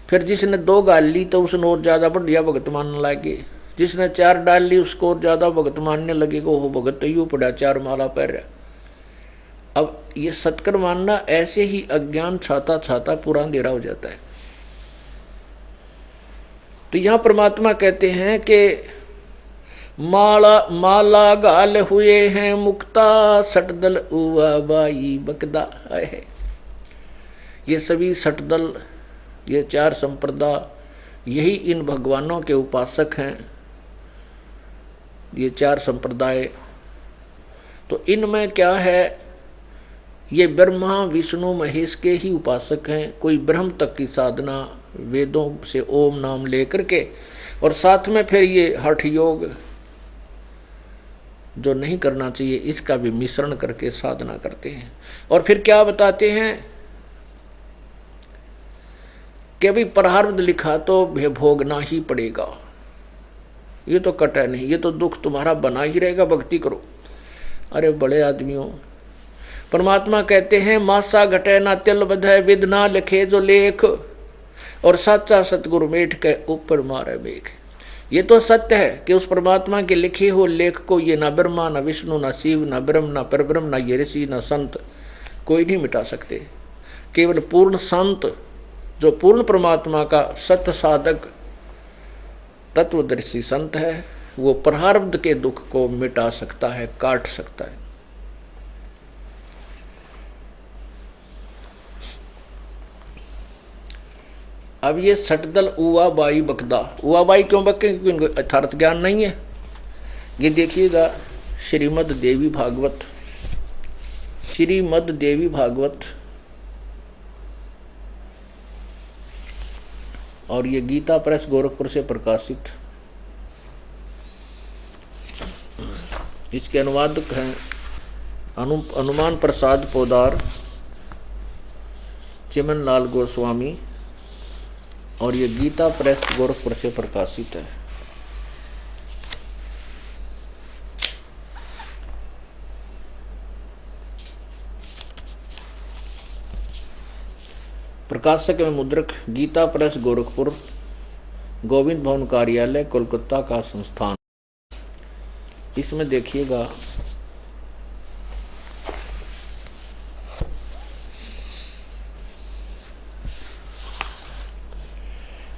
Speaker 2: फिर जिसने 2 गाल ली तो उसने और ज्यादा बढ़िया भगत मानने लगे, जिसने 4 डाल ली उसको और ज्यादा भगत मानने लगे, को हो भगत तो यूं पड़ा 4 माला पहन रहा। अब ये सत्कर मानना ऐसे ही अज्ञान छाता छाता पूरा अंधेरा हो जाता है। तो यहां परमात्मा कहते हैं कि माला गाल हुए हैं मुक्ता, सटदल उवा बाई बकदा है। ये सभी सटदल, ये 4 संप्रदा, यही इन भगवानों के उपासक हैं, ये 4 संप्रदाय। तो इनमें क्या है, ये ब्रह्मा विष्णु महेश के ही उपासक हैं। कोई ब्रह्म तक की साधना वेदों से ओम नाम लेकर के, और साथ में फिर ये हठ योग जो नहीं करना चाहिए इसका भी मिश्रण करके साधना करते हैं। और फिर क्या बताते हैं कि अभी प्रारब्ध लिखा तो भोगना ही पड़ेगा, ये तो कटे नहीं, ये तो दुख तुम्हारा बना ही रहेगा, भक्ति करो। अरे बड़े आदमियों, परमात्मा कहते हैं मासा घटे ना तिल बधे, विद ना लिखे जो लेख, और सच्चा सतगुरु मेठ के ऊपर मारे मेघ। ये तो सत्य है कि उस परमात्मा के लिखे हो लेख को ये ना ब्रह्मा ना विष्णु ना शिव ना ब्रह्म ना परब्रह्म ना ये ऋषि ना संत कोई नहीं मिटा सकते। केवल पूर्ण संत जो पूर्ण परमात्मा का सत्य साधक तत्वदर्शी संत है, वो प्रारब्ध के दुख को मिटा सकता है, काट सकता है। अब ये सटदल उवा बाई बकदा, उवा बाई क्यों बके, क्योंकि इनको यथार्थ ज्ञान नहीं है। ये देखिएगा श्रीमद् देवी भागवत, श्रीमद् देवी भागवत, और ये गीता प्रेस गोरखपुर से प्रकाशित। इसके अनुवादक हैं हनुमान प्रसाद पोदार, चिमन लाल गोस्वामी, और ये गीता प्रेस गोरखपुर से प्रकाशित है। प्रकाशक एवं मुद्रक गीता प्रेस गोरखपुर, गोविंद भवन कार्यालय कोलकाता का संस्थान। इसमें देखिएगा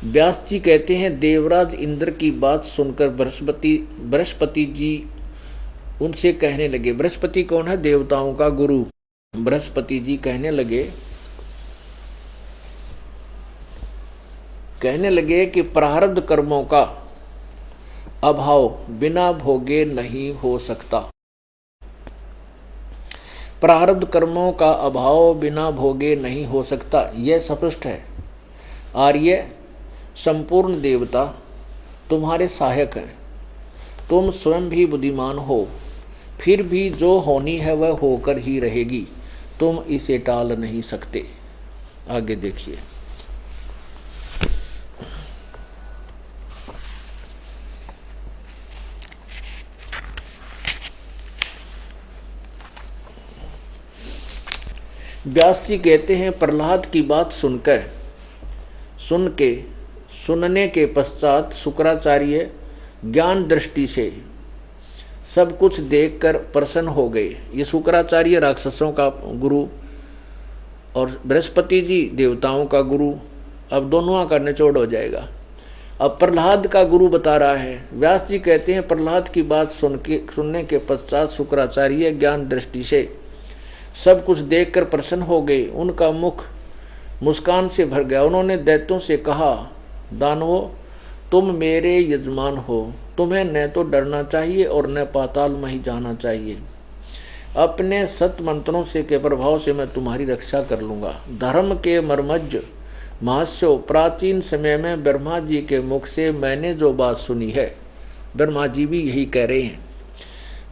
Speaker 2: व्यास जी कहते हैं, देवराज इंद्र की बात सुनकर बृहस्पति जी उनसे कहने लगे। बृहस्पति कौन है? देवताओं का गुरु। बृहस्पति जी कहने लगे कि प्रारब्ध कर्मों का अभाव बिना भोगे नहीं हो सकता। प्रारब्ध कर्मों का अभाव बिना भोगे नहीं हो सकता, यह स्पष्ट है। आर्य संपूर्ण देवता तुम्हारे सहायक हैं। तुम स्वयं भी बुद्धिमान हो, फिर भी जो होनी है वह होकर ही रहेगी, तुम इसे टाल नहीं सकते। आगे देखिए। व्यास जी कहते हैं, प्रहलाद की बात सुनने के पश्चात शुक्राचार्य ज्ञान दृष्टि से सब कुछ देखकर प्रसन्न हो गए। ये शुक्राचार्य राक्षसों का गुरु और बृहस्पति जी देवताओं का गुरु, अब दोनों का निचोड़ हो जाएगा। अब प्रहलाद का गुरु बता रहा है। व्यास जी कहते हैं, प्रहलाद की बात सुनने के पश्चात शुक्राचार्य ज्ञान दृष्टि से सब कुछ देखकर प्रसन्न हो गए। उनका मुख मुस्कान से भर गया। उन्होंने दैत्यों से कहा, दानवों, तुम मेरे यजमान हो, तुम्हें न तो डरना चाहिए और न पाताल में ही जाना चाहिए। अपने सत मंत्रों से के प्रभाव से मैं तुम्हारी रक्षा कर लूँगा। धर्म के मर्मज्ञ महास्यो, प्राचीन समय में ब्रह्मा जी के मुख से मैंने जो बात सुनी है, ब्रह्मा जी भी यही कह रहे हैं,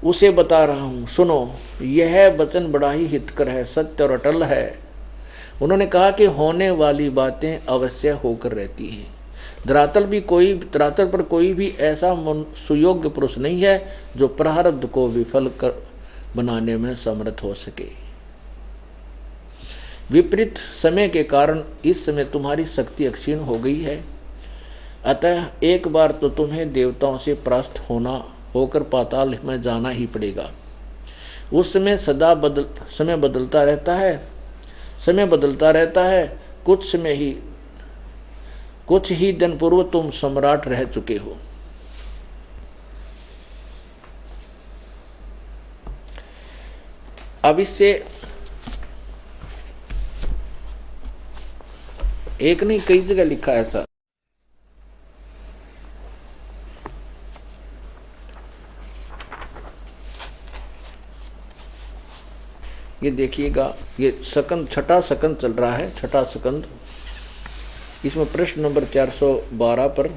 Speaker 2: उसे बता रहा हूँ, सुनो। यह वचन बड़ा ही हितकर है, सत्य और अटल है। उन्होंने कहा कि होने वाली बातें अवश्य होकर रहती हैं। धरातल पर कोई भी ऐसा सुयोग्य पुरुष नहीं है जो प्रारब्ध को विफल कर बनाने में समर्थ हो सके। विपरीत समय के कारण इस समय तुम्हारी शक्ति क्षीण हो गई है, अतः एक बार तो तुम्हें देवताओं से परास्त होकर पाताल में जाना ही पड़ेगा। उस समय समय बदलता रहता है। कुछ ही दिन पूर्व तुम सम्राट रह चुके हो। अब इससे एक नहीं कई जगह लिखा है ऐसा। ये देखिएगा, ये सकंद, छठा सकंद चल रहा है, छठा सकंद। इसमें प्रश्न नंबर 412 पर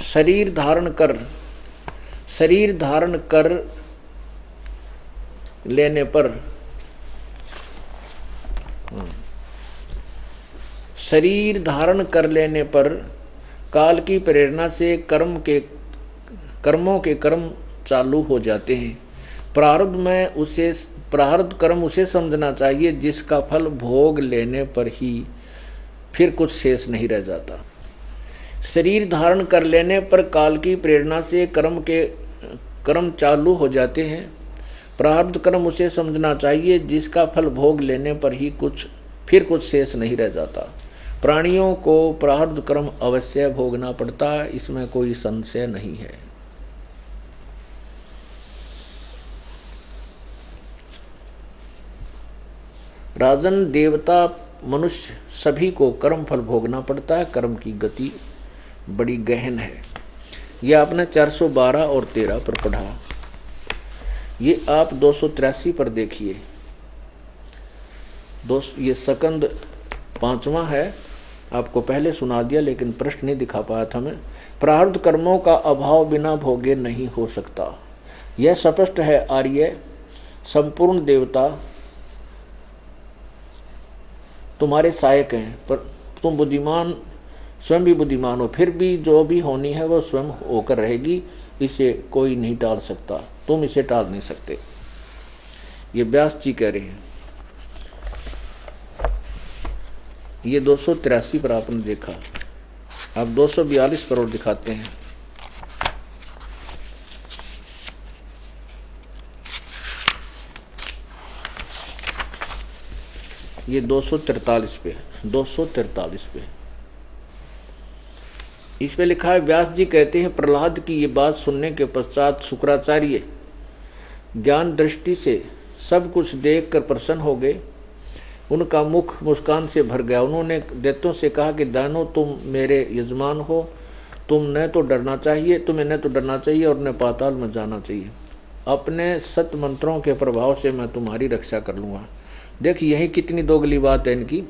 Speaker 2: शरीर धारण कर लेने पर काल की प्रेरणा से कर्मों के कर्म चालू हो जाते हैं। प्रारब्ध कर्म उसे समझना चाहिए जिसका फल भोग लेने पर ही फिर कुछ शेष नहीं रह जाता। शरीर धारण कर लेने पर काल की प्रेरणा से कर्म चालू हो जाते हैं। प्रारब्ध कर्म उसे समझना चाहिए जिसका फल भोग लेने पर ही फिर कुछ शेष नहीं रह जाता। प्राणियों को प्रारब्ध कर्म अवश्य भोगना पड़ता है, इसमें कोई संशय नहीं है। राजन, देवता, मनुष्य सभी को कर्म फल भोगना पड़ता है। कर्म की गति बड़ी गहन है। यह आपने 412 और 13 पर पढ़ा। ये आप 283 पर देखिए। ये सकंद 5वां है, आपको पहले सुना दिया लेकिन प्रश्न नहीं दिखा पाया था मैं। प्रारब्ध कर्मों का अभाव बिना भोगे नहीं हो सकता, यह स्पष्ट है। आर्य संपूर्ण देवता तुम्हारे सहायक हैं, पर तुम स्वयं भी बुद्धिमान हो, फिर भी जो भी होनी है वह स्वयं होकर रहेगी, इसे कोई नहीं टाल सकता, तुम इसे टाल नहीं सकते। ये व्यास जी कह रहे हैं। ये 283 पर आपने देखा, अब 242 पर और दिखाते हैं। ये 243 पे, 243 पे इस पे लिखा है। व्यास जी कहते हैं, प्रहलाद की ये बात सुनने के पश्चात शुक्राचार्य ज्ञान दृष्टि से सब कुछ देखकर प्रसन्न हो गए। उनका मुख मुस्कान से भर गया। उन्होंने दैत्यों से कहा कि दानव, तुम मेरे यजमान हो, तुम्हें न तो डरना चाहिए और न पाताल में जाना चाहिए। अपने सत मंत्रों के प्रभाव से मैं तुम्हारी रक्षा कर लूँगा। देखिए यही कितनी दोगली बात है इनकी।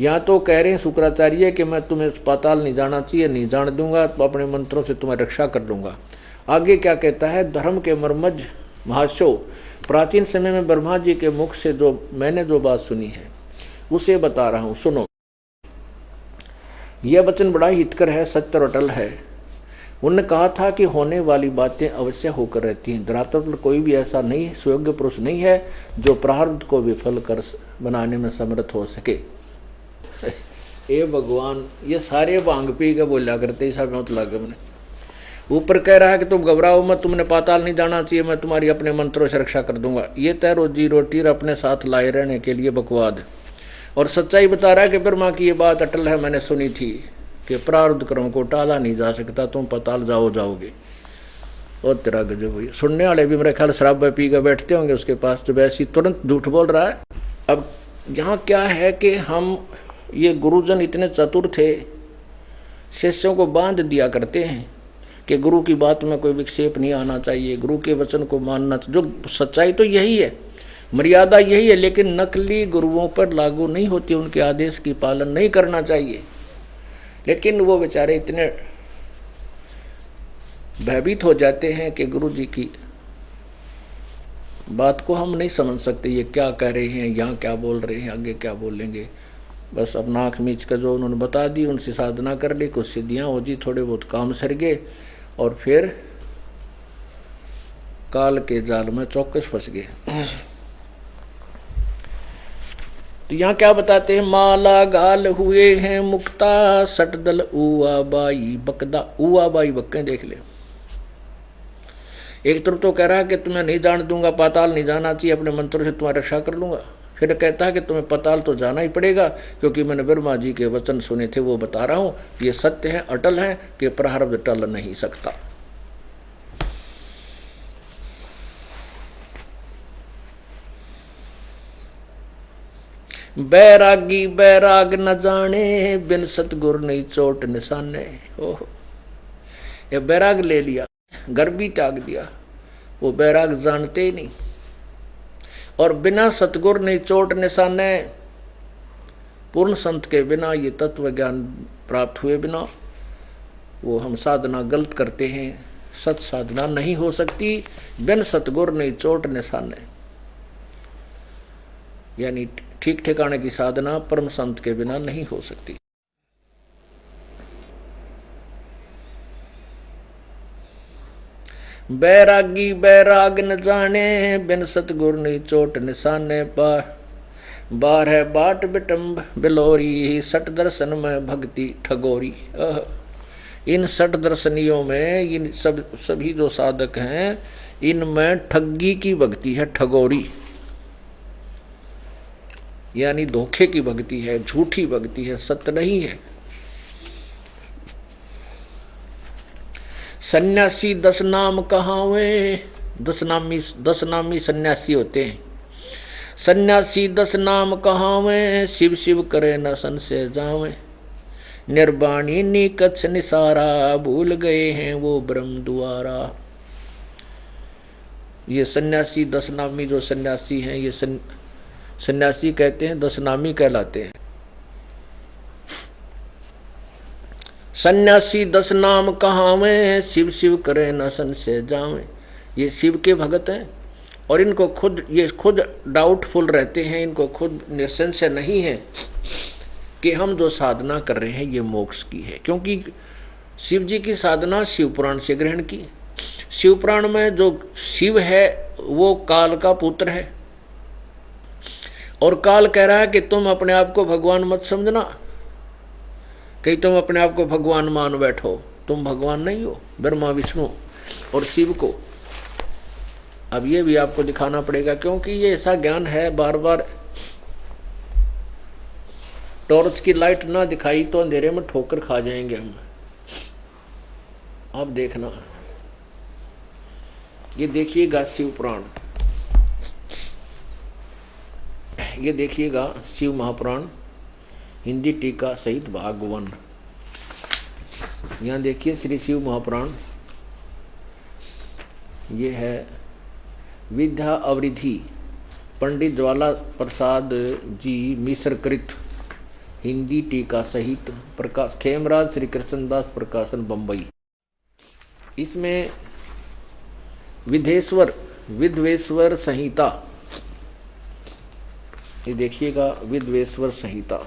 Speaker 2: यहाँ तो कह रहे हैं शुक्राचार्य कि मैं तुम्हें पाताल नहीं जाना चाहिए, नहीं जान दूंगा, तो अपने मंत्रों से तुम्हें रक्षा कर लूँगा। आगे क्या कहता है, धर्म के मर्मज महाशो, प्राचीन समय में ब्रह्मा जी के मुख से मैंने जो बात सुनी है उसे बता रहा हूँ, सुनो। यह वचन बड़ा हितकर है, सत्य और अटल है। उन्होंने कहा था कि होने वाली बातें अवश्य होकर रहती हैं। धरातल पर कोई भी ऐसा नहीं, सुयोग्य पुरुष नहीं है जो प्रारब्ध को विफल कर बनाने में समर्थ हो सके। हे भगवान, ये सारे भांग पी के बोला करते ऐसा मत लगे मैंने। ऊपर कह रहा है कि तुम घबराओ मत, तुमने पाताल नहीं जाना चाहिए, मैं तुम्हारी अपने मंत्रों से रक्षा कर दूंगा। ये तय रोजी रोटी अपने साथ लाए रहने के लिए बकवाद, और सच्चाई बता रहा है कि ब्रह्मा की ये बात अटल है, मैंने सुनी थी कि प्रारब्ध कर्म को टाला नहीं जा सकता, तुम पाताल जाओगे। और तेरा गजब हुई। सुनने वाले भी मेरे ख्याल शराब पी कर बैठते होंगे उसके पास, तो वैसे तुरंत झूठ बोल रहा है। अब यहाँ क्या है कि हम ये गुरुजन इतने चतुर थे, शिष्यों को बांध दिया करते हैं कि गुरु की बात में कोई विक्षेप नहीं आना चाहिए, गुरु के वचन को मानना। जो सच्चाई तो यही है, मर्यादा यही है, लेकिन नकली गुरुओं पर लागू नहीं होती, उनके आदेश की पालन नहीं करना चाहिए। लेकिन वो बेचारे इतने भयभीत हो जाते हैं कि गुरु जी की बात को हम नहीं समझ सकते, ये क्या कह रहे हैं, यहाँ क्या बोल रहे हैं, आगे क्या बोलेंगे। बस अपना आँख मीच कर जो उन्होंने बता दी, उनसे साधना कर ली, कुछ सिद्धियाँ हो जी, थोड़े बहुत काम सर गए, और फिर काल के जाल में चौकस फंस गए। तो यहाँ क्या बताते हैं, माला गाल हुए हैं मुक्ता, सटदल उआ बाई बकदा। उआ बाई बक्के देख ले। एक तरफ तो कह रहा है कि तुम्हें नहीं जान दूंगा, पाताल नहीं जाना चाहिए, अपने मंत्रों से तुम्हारी रक्षा कर लूंगा। फिर कहता है कि तुम्हें पाताल तो जाना ही पड़ेगा, क्योंकि मैंने ब्रह्मा जी के वचन सुने थे, वो बता रहा हूं। ये सत्य है, अटल है कि प्रारब्ध टल नहीं सकता। बैरागी बैराग न जाने, बिन सतगुर नहीं चोट निशाने। ओहो, ये बैराग ले लिया, घर भी त्याग दिया, वो बैराग जानते ही नहीं। और बिना सतगुर नहीं चोट निशाने, पूर्ण संत के बिना, ये तत्व ज्ञान प्राप्त हुए बिना वो हम साधना गलत करते हैं। सत साधना नहीं हो सकती बिन सतगुर नहीं चोट निशाने, यानी ठीक ठिकाने की साधना परम संत के बिना नहीं हो सकती। बैरागी बैराग न जाने, बिन सतगुर नहीं चोट निशाने। बार है बाट बिटम्ब बिलोरी, सट दर्शन में भक्ति ठगोरी। इन सट दर्शनियों में इन सभी जो साधक हैं, इनमें ठगी की भक्ति है, ठगोरी, यानी धोखे की भक्ति है, झूठी भक्ति है, सत्य नहीं है। सन्यासी 10 नाम कहावे, 10 नामी सन्यासी होते हैं। सन्यासी 10 नाम कहावे, शिव शिव करे न सन से जावे। निर्वाणी नी कच्छ निसारा, भूल गए हैं वो ब्रह्म द्वारा। ये सन्यासी 10 नामी जो सन्यासी हैं, ये सन्यासी कहते हैं, 10 नामी कहलाते हैं। सन्यासी 10 नाम कहावे, शिव शिव करे न सन से जावे। ये शिव के भगत हैं और इनको खुद डाउटफुल रहते हैं, इनको खुद निश्चय नहीं है कि हम जो साधना कर रहे हैं ये मोक्ष की है, क्योंकि शिव जी की साधना शिव पुराण से ग्रहण की। शिव पुराण में जो शिव है वो काल का पुत्र है, और काल कह रहा है कि तुम अपने आप को भगवान मत समझना, कि तुम अपने आप को भगवान मान बैठो, तुम भगवान नहीं हो। ब्रह्मा विष्णु और शिव को अब ये भी आपको दिखाना पड़ेगा, क्योंकि ये ऐसा ज्ञान है, बार बार टॉर्च की लाइट ना दिखाई तो अंधेरे में ठोकर खा जाएंगे हम। अब देखना, ये देखिएगा शिव पुराण, ये देखिएगा शिव महापुराण हिंदी टीका सहित भाग 1। यहाँ देखिए श्री शिव महापुराण, ये है विद्या अवरिधि पंडित ज्वाला प्रसाद जी मिश्र कृत हिंदी टीका सहित प्रकाश खेमराज श्री कृष्णदास प्रकाशन बंबई। इसमें विद्वेश्वर संहिता, ये देखिएगा विद्वेश्वर संहिता।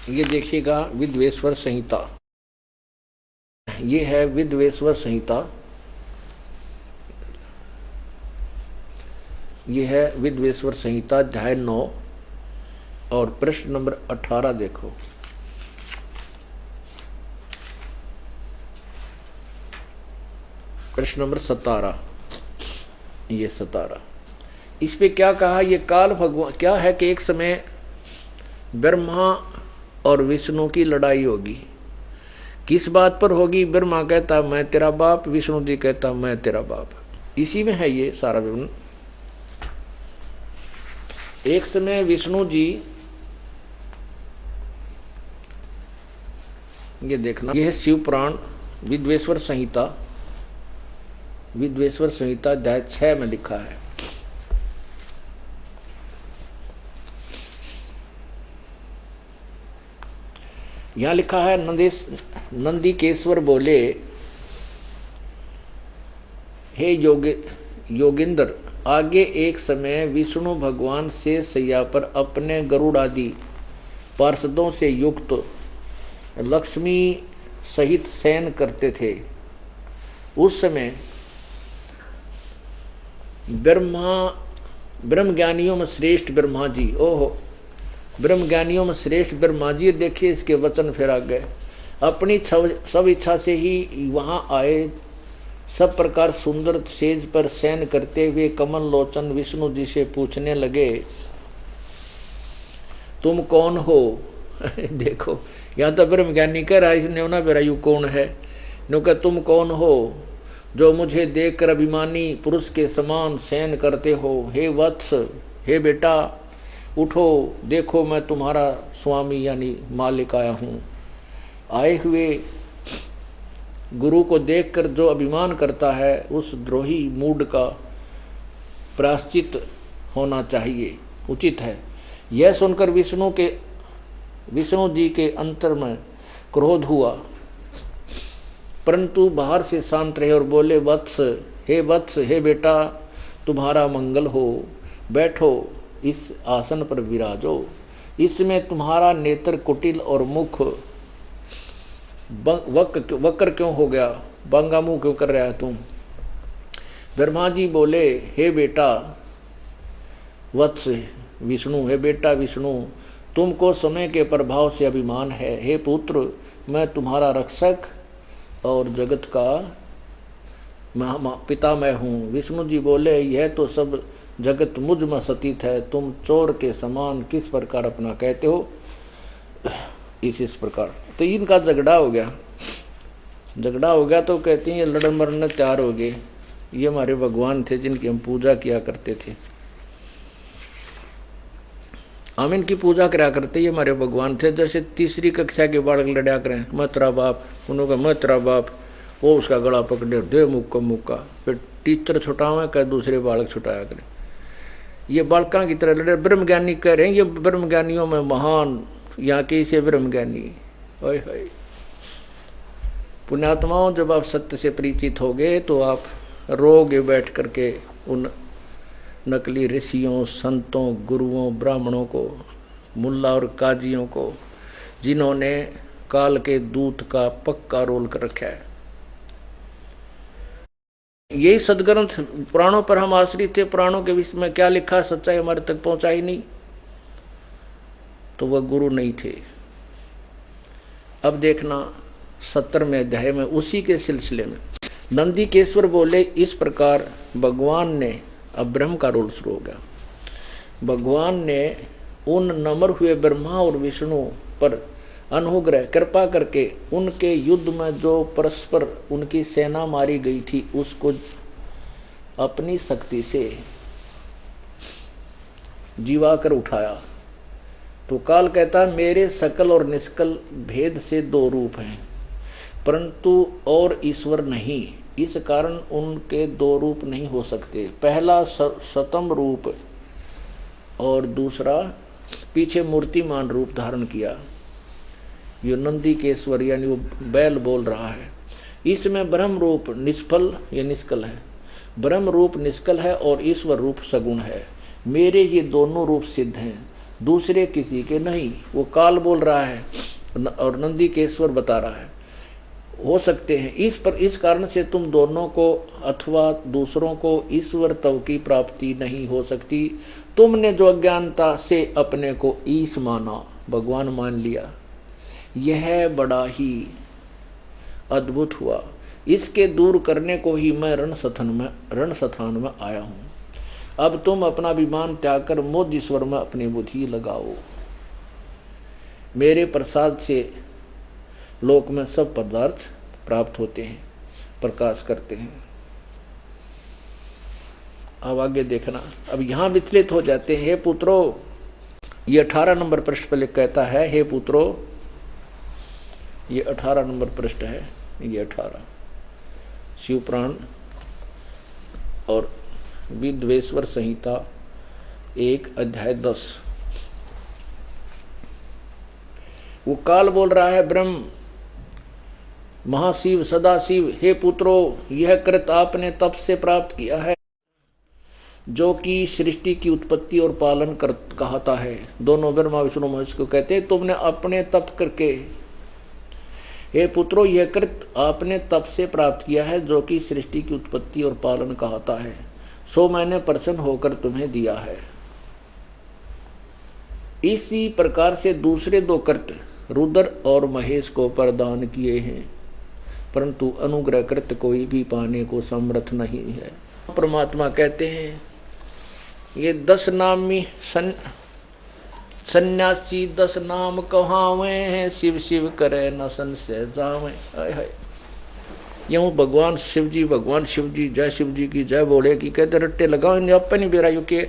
Speaker 2: ये देखिएगा विद्वेश्वर संहिता, ये है विद्वेश्वर संहिता, ये है विद्वेश्वर संहिता अध्याय 9 और प्रश्न नंबर 18 देखो। प्रश्न नंबर 17, ये 17 इस पे क्या कहा, ये काल भगवान क्या है कि एक समय ब्रह्मा और विष्णु की लड़ाई होगी। किस बात पर होगी? ब्रह्मा कहता मैं तेरा बाप, विष्णु जी कहता मैं तेरा बाप। इसी में है ये सारा विवरण। एक समय विष्णु जी, ये देखना, यह शिव पुराण विद्वेश्वर संहिता, विद्वेश्वर संहिता अध्याय 6 में लिखा है। यहां लिखा है नंदीकेश्वर बोले, हे योगिंद्र, आगे एक समय विष्णु भगवान से सैया पर अपने गरुड़ आदि पार्षदों से युक्त लक्ष्मी सहित शयन करते थे। उस समय ब्रह्म ज्ञानियों में श्रेष्ठ ब्रह्मा जी, ओहो, ब्रह्म ज्ञानियों में श्रेष्ठ ब्रह्मा जी, देखिए इसके वचन फिर आ गए, अपनी सब इच्छा से ही वहां आए। सब प्रकार सुंदर सेज पर शयन करते हुए कमल लोचन विष्णु जी से पूछने लगे, तुम कौन हो? देखो यहाँ तो ब्रह्म ज्ञानी कह रहा है, इसने ना बेरा यू कौन है, नो कह तुम कौन हो जो मुझे देखकर अभिमानी पुरुष के समान शयन करते हो? हे वत्स, हे बेटा, उठो, देखो मैं तुम्हारा स्वामी यानी मालिक आया हूँ। आए हुए गुरु को देखकर जो अभिमान करता है उस द्रोही मूड का प्रायश्चित होना चाहिए, उचित है। यह सुनकर विष्णु जी के अंतर में क्रोध हुआ, परंतु बाहर से शांत रहे और बोले, वत्स, हे बेटा, तुम्हारा मंगल हो, बैठो, इस आसन पर विराजो। इसमें तुम्हारा नेत्र कुटिल और मुख वक्र क्यों हो गया? बांगा मुंह क्यों कर रहा है तुम? ब्रह्मा जी बोले, हे बेटा वत्स विष्णु, हे बेटा विष्णु, तुमको समय के प्रभाव से अभिमान है। हे पुत्र, मैं तुम्हारा रक्षक और जगत का पिता मैं हूँ। विष्णु जी बोले, यह तो सब जगत मुझ में सतीत है, तुम चोर के समान किस प्रकार अपना कहते हो? इस प्रकार तो इनका झगड़ा हो गया। तो कहते हैं ये लड़न मरने तैयार हो गए। ये हमारे भगवान थे जिनकी हम पूजा किया करते थे, हम इनकी पूजा करा करते, ये हमारे भगवान थे। जैसे तीसरी कक्षा के बालक लड़ा करें, मैं तेरा बाप, उन्होंने मैं तेरा बाप, वो उसका गला पकड़े, दे मुक्का, फिर टीचर छुटावे क्या दूसरे बालक छुटाया करें। ये बालका की तरह लड़े। ब्रह्मज्ञानी कह रहे हैं, ये ब्रह्मज्ञानियों में महान, यहाँ के इसे ब्रह्मज्ञानी। ओए होए पुण्यात्माओं, जब आप सत्य से परिचित हो गए तो आप रोगे बैठ करके उन नकली ऋषियों, संतों, गुरुओं, ब्राह्मणों को, मुल्ला और काजियों को, जिन्होंने काल के दूत का पक्का रोल कर रखा है। यही सदग्रंथ पुराणों पर हम आश्रित थे। पुराणों के विषय में क्या लिखा, सच्चाई हमारे तक पहुंचाई नहीं तो वह गुरु नहीं थे। अब देखना 70वें अध्याय में उसी के सिलसिले में नंदीकेश्वर बोले, इस प्रकार भगवान ने, अब ब्रह्म का रोल शुरू हो गया, भगवान ने उन नम्र हुए ब्रह्मा और विष्णु पर अनुग्रह कृपा करके उनके युद्ध में जो परस्पर उनकी सेना मारी गई थी उसको अपनी शक्ति से जीवा कर उठाया। तो काल कहता है, मेरे सकल और निष्कल भेद से दो रूप हैं, परंतु और ईश्वर नहीं, इस कारण उनके दो रूप नहीं हो सकते। पहला सतम रूप और दूसरा पीछे मूर्तिमान रूप धारण किया। यो नंदीकेश्वर यानी वो बैल बोल रहा है। इसमें ब्रह्म रूप निष्फल या निष्कल है, ब्रह्म रूप निष्कल है और ईश्वर रूप सगुण है। मेरे ये दोनों रूप सिद्ध हैं, दूसरे किसी के नहीं। वो काल बोल रहा है और नंदीकेश्वर बता रहा है, हो सकते हैं। इस कारण से तुम दोनों को अथवा दूसरों को ईश्वर तव की प्राप्ति नहीं हो सकती। तुमने जो अज्ञानता से अपने को ईश माना, भगवान मान लिया, यह बड़ा ही अद्भुत हुआ। इसके दूर करने को ही मैं रणस्थान में आया हूँ। अब तुम अपना अभिमान त्याग कर मोदीश्वर में अपनी बुद्धि लगाओ। मेरे प्रसाद से लोक में सब पदार्थ प्राप्त होते हैं, प्रकाश करते हैं। अब आगे देखना, अब यहां विचलित हो जाते हैं। हे पुत्रो, ये 18 नंबर पृष्ठ पर कहता है, हे पुत्रो, ये 18 नंबर पृष्ठ है, ये 18 शिवपुराण और विद्वेश्वर संहिता 1 अध्याय 10। वो काल बोल रहा है, ब्रह्म महाशिव सदाशिव, हे पुत्रो, यह कृत आपने तप से प्राप्त किया है जो कि सृष्टि की उत्पत्ति और पालन कहता है। दोनों ब्रह्मा विष्णु महेश को कहते हैं, तुमने अपने तप करके, हे पुत्रो, यह कृत आपने तप से प्राप्त किया है जो कि सृष्टि की उत्पत्ति और पालन कहता है, सो मैंने प्रसन्न होकर तुम्हें दिया है। इसी प्रकार से दूसरे दो कृत रुद्र और महेश को प्रदान किए हैं, परंतु अनुग्रह कृत कोई भी पाने को समर्थ नहीं है। परमात्मा कहते हैं, ये 10 नामी सन्यासी 10 नाम कहावे हैं, शिव शिव करे न संशय जावे। यूं भगवान शिव जी जय शिव जी की जय बोले कि कहते रट्टे लगाओ इन्हें अपनी बेरायु के,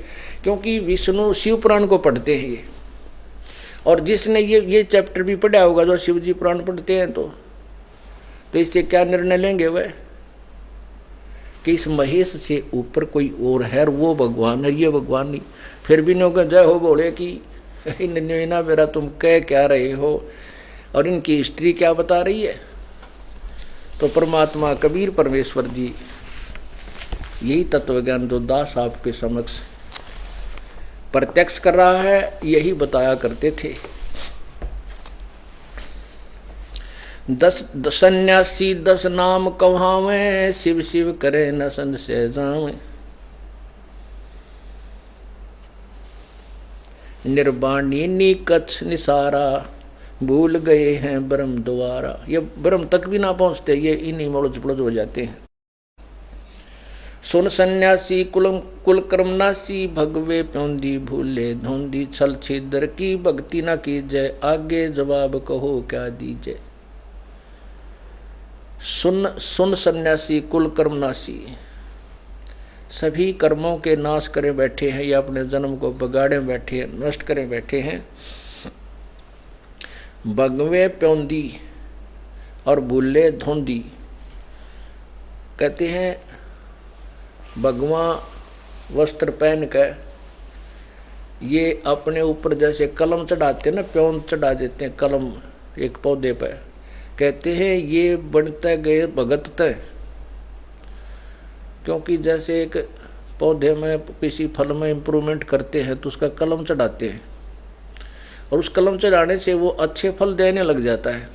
Speaker 2: क्योंकि विष्णु शिव पुराण को पढ़ते हैं ये। और जिसने ये चैप्टर भी पढ़ा होगा, जो शिव जी पुराण पढ़ते हैं, तो इससे क्या निर्णय लेंगे वह कि इस महेश से ऊपर कोई और है और वो भगवान है, ये भगवान नहीं। फिर भी नो जय हो बोले कि इन्हें मेरा तुम कह क्या रहे हो और इनकी हिस्ट्री क्या बता रही है। तो परमात्मा कबीर परमेश्वर जी यही तत्वज्ञान जो दास आपके समक्ष प्रत्यक्ष कर रहा है, यही बताया करते थे। 10 सन्यासी 10 नाम कहावे, शिव शिव करे न संशय जावे। निर्वाणी निकछ निसारा, भूल गए हैं ब्रह्म द्वारा। ये ब्रह्म तक भी ना पहुंचते, ये इन्हीं मौज पड़ोज हो जाते हैं। सुन सन्यासी कुल कर्मनासी, भगवे प्योंदी भूले धोंदी, छल छिद्र की भक्ति न कीजय, आगे जवाब कहो क्या दीजिए। सुन सन्यासी कुल कर्मनासी, सभी कर्मों के नाश करे बैठे हैं या अपने जन्म को बगाड़े बैठे हैं, नष्ट करे बैठे हैं। भगवे प्योंदी और भूले धोंदी, कहते हैं भगवा वस्त्र पहन कर ये अपने ऊपर जैसे कलम चढ़ाते हैं ना, प्योन चढ़ा देते हैं कलम एक पौधे पर, कहते हैं ये बनते गए भगत तय। क्योंकि जैसे एक पौधे में किसी फल में इम्प्रूवमेंट करते हैं तो उसका कलम चढ़ाते हैं और उस कलम चढ़ाने से वो अच्छे फल देने लग जाता है।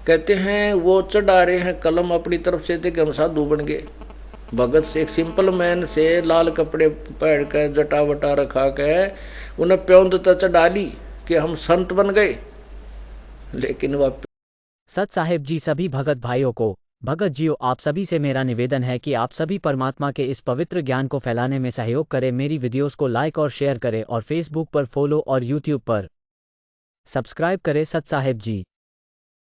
Speaker 2: कहते हैं वो चढ़ा रहे हैं कलम अपनी तरफ से थे कि हम साधु बन गए। भगत से एक सिंपल मैन से लाल कपड़े पहन कर जटा वटा रखा के उन्हें प्योंद तो चढ़ा ली कि हम संत बन गए, लेकिन वह
Speaker 1: सत साहेब जी सभी भगत भाइयों को भगत जियो आप सभी से मेरा निवेदन है कि आप सभी परमात्मा के इस पवित्र ज्ञान को फैलाने में सहयोग करें। मेरी वीडियोस को लाइक और शेयर करें और फेसबुक पर फॉलो और यूट्यूब पर सब्सक्राइब करें। सत साहेब जी।